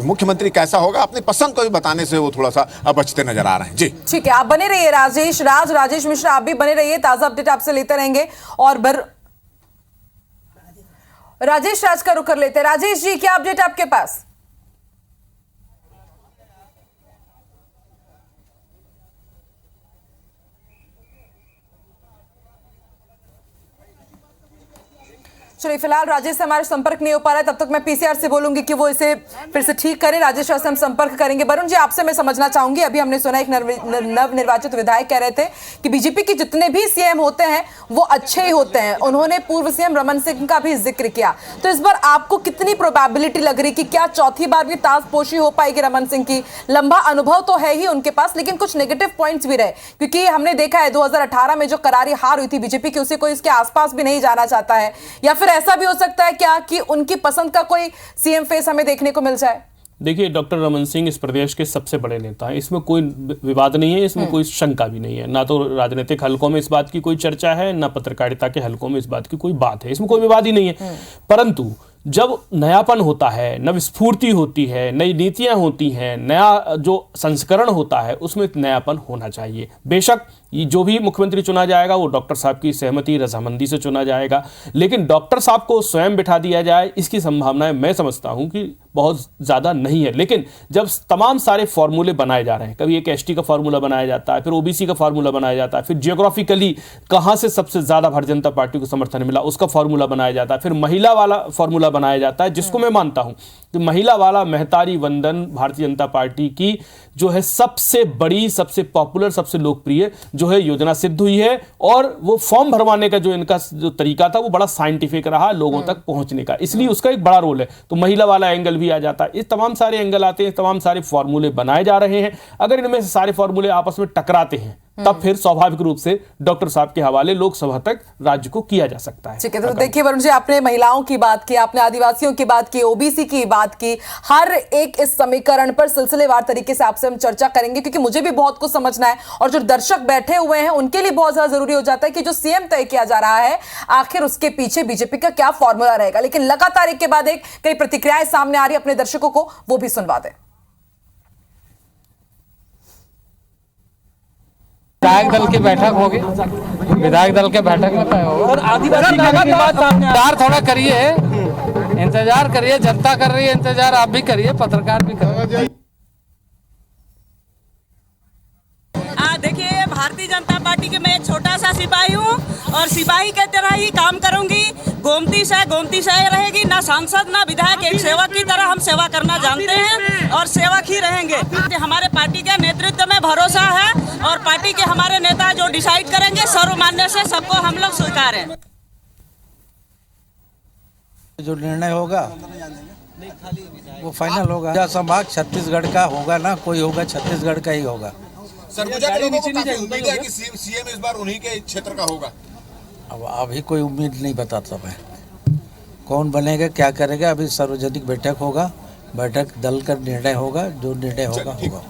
मुख्यमंत्री कैसा होगा अपनी पसंद को भी बताने से वो थोड़ा सा बचते नजर आ रहे हैं। जी ठीक है, आप बने रहिए। राजेश मिश्रा आप भी बने रहिए, ताजा अपडेट आपसे लेते रहेंगे। और राजेश राज का रुख कर लेते हैं। राजेश जी, क्या अपडेट आपके पास? चलिए, फिलहाल राजेश से हमारे संपर्क नहीं हो पा रहा है, तब तक मैं पीसीआर से बोलूंगी कि वो इसे फिर से ठीक करें। राजेश राज से हम संपर्क करेंगे। वरुण जी, आपसे मैं समझना चाहूंगी, अभी हमने सुना एक नवनिर्वाचित विधायक कह रहे थे कि बीजेपी के जितने भी सीएम होते हैं वो अच्छे ही होते हैं। उन्होंने पूर्व सीएम रमन सिंह का भी जिक्र किया। तो इस बार आपको कितनी प्रोबेबिलिटी लग रही कि क्या चौथी बार भी ताजपोशी हो पाएगी रमन सिंह की? लंबा अनुभव तो है ही उनके पास, लेकिन कुछ नेगेटिव पॉइंट्स भी रहे, क्योंकि हमने देखा है 2018 में जो करारी हार हुई थी बीजेपी की, उसे कोई इसके आसपास भी नहीं जाना चाहता है। या फिर ऐसा भी हो सकता है क्या कि उनकी पसंद का कोई सीएम फेस हमें देखने को मिल जाए? देखिए, डॉक्टर रमन सिंह इस प्रदेश के सबसे बड़े नेता हैं, इसमें कोई विवाद नहीं है, इसमें कोई शंका भी नहीं है। ना तो राजनीतिक हलकों में इस बात की कोई चर्चा है, ना पत्रकारिता के हलकों में इस बात की कोई बात है, इसमें कोई विवाद ही नहीं है। परंतु जब नयापन होता है, नव स्फूर्ति होती है, नई नीतियां होती हैं, नया जो संस्करण होता है, उसमें नयापन होना चाहिए। बेशक जो भी मुख्यमंत्री चुना जाएगा वो डॉक्टर साहब की सहमति रजामंदी से चुना जाएगा, लेकिन डॉक्टर साहब को स्वयं बिठा दिया जाए इसकी संभावनाएं मैं समझता हूं कि बहुत ज़्यादा नहीं है। लेकिन जब तमाम सारे फॉर्मूले बनाए जा रहे हैं, कभी एक एसटी का फॉर्मूला बनाया जाता है, फिर ओबीसी का फॉर्मूला बनाया जाता है, फिर जियोग्राफिकली कहाँ से सबसे ज़्यादा भारतीय जनता पार्टी को समर्थन मिला उसका फॉर्मूला बनाया जाता है, फिर महिला वाला फॉर्मूला बनाया जाता है, जिसको मैं मानता हूं कि महिला वाला महतारी वंदन भारतीय जनता पार्टी की जो है सबसे बड़ी, सबसे पॉपुलर, सबसे लोकप्रिय जो है योजना सिद्ध हुई है। और वो फॉर्म भरवाने का जो इनका जो तरीका था वो बड़ा साइंटिफिक रहा लोगों तक पहुंचने का, इसलिए उसका एक बड़ा रोल है। तो महिला वाला एंगल भी आ जाता है, इस तमाम सारे एंगल आते हैं, तमाम सारे फॉर्मूले बनाए जा रहे हैं। अगर इनमें से सारे फॉर्मूले आपस में टकराते हैं तब फिर स्वाभाविक रूप से डॉक्टर साहब के हवाले लोकसभा तक राज्य को किया जा सकता है। ठीक है, तो देखिए वरुण जी, आपने महिलाओं की बात की, आपने आदिवासियों की बात की, ओबीसी की बात की, हर एक इस समीकरण पर सिलसिलेवार तरीके से आपसे हम चर्चा करेंगे, क्योंकि मुझे भी बहुत कुछ समझना है और जो दर्शक बैठे हुए हैं उनके लिए बहुत ज्यादा जरूरी हो जाता है कि जो सीएम तय किया जा रहा है आखिर उसके पीछे बीजेपी का क्या फॉर्मूला रहेगा। लेकिन लगातार एक के बाद एक कई प्रतिक्रियाएं सामने आ रही है, अपने दर्शकों को वो भी सुनवा दें। विधायक दल की बैठक होगी, विधायक दल के बैठक में तय होगा। इंतजार थोड़ा करिए, इंतजार करिए, जनता कर रही है इंतजार, आप भी करिए, पत्रकार भी करिए। देखिए, भारतीय जनता पार्टी के मैं एक छोटा सा सिपाही हूँ और सिपाही के तरह ही काम करूंगी। गोमती से रहेगी, ना सांसद ना विधायक, एक सेवक की तरह हम सेवा करना जानते हैं और सेवक ही रहेंगे। हमारे पार्टी के नेतृत्व में भरोसा है और पार्टी के हमारे नेता जो डिसाइड करेंगे सर्वमान्य से सबको हम लोग स्वीकार हैं। जो निर्णय होगा वो फाइनल होगा। संभाग छत्तीसगढ़ का होगा ना, कोई होगा छत्तीसगढ़ का ही होगा। सरगुजा के लोगों को काफी उम्मीद है कि सीएम इस बार उन्हीं के क्षेत्र का होगा। अब अभी कोई उम्मीद नहीं बताता मैं, कौन बनेगा क्या करेगा। अभी सार्वजनिक बैठक होगा, बैठक दल का निर्णय होगा, जो निर्णय होगा होगा।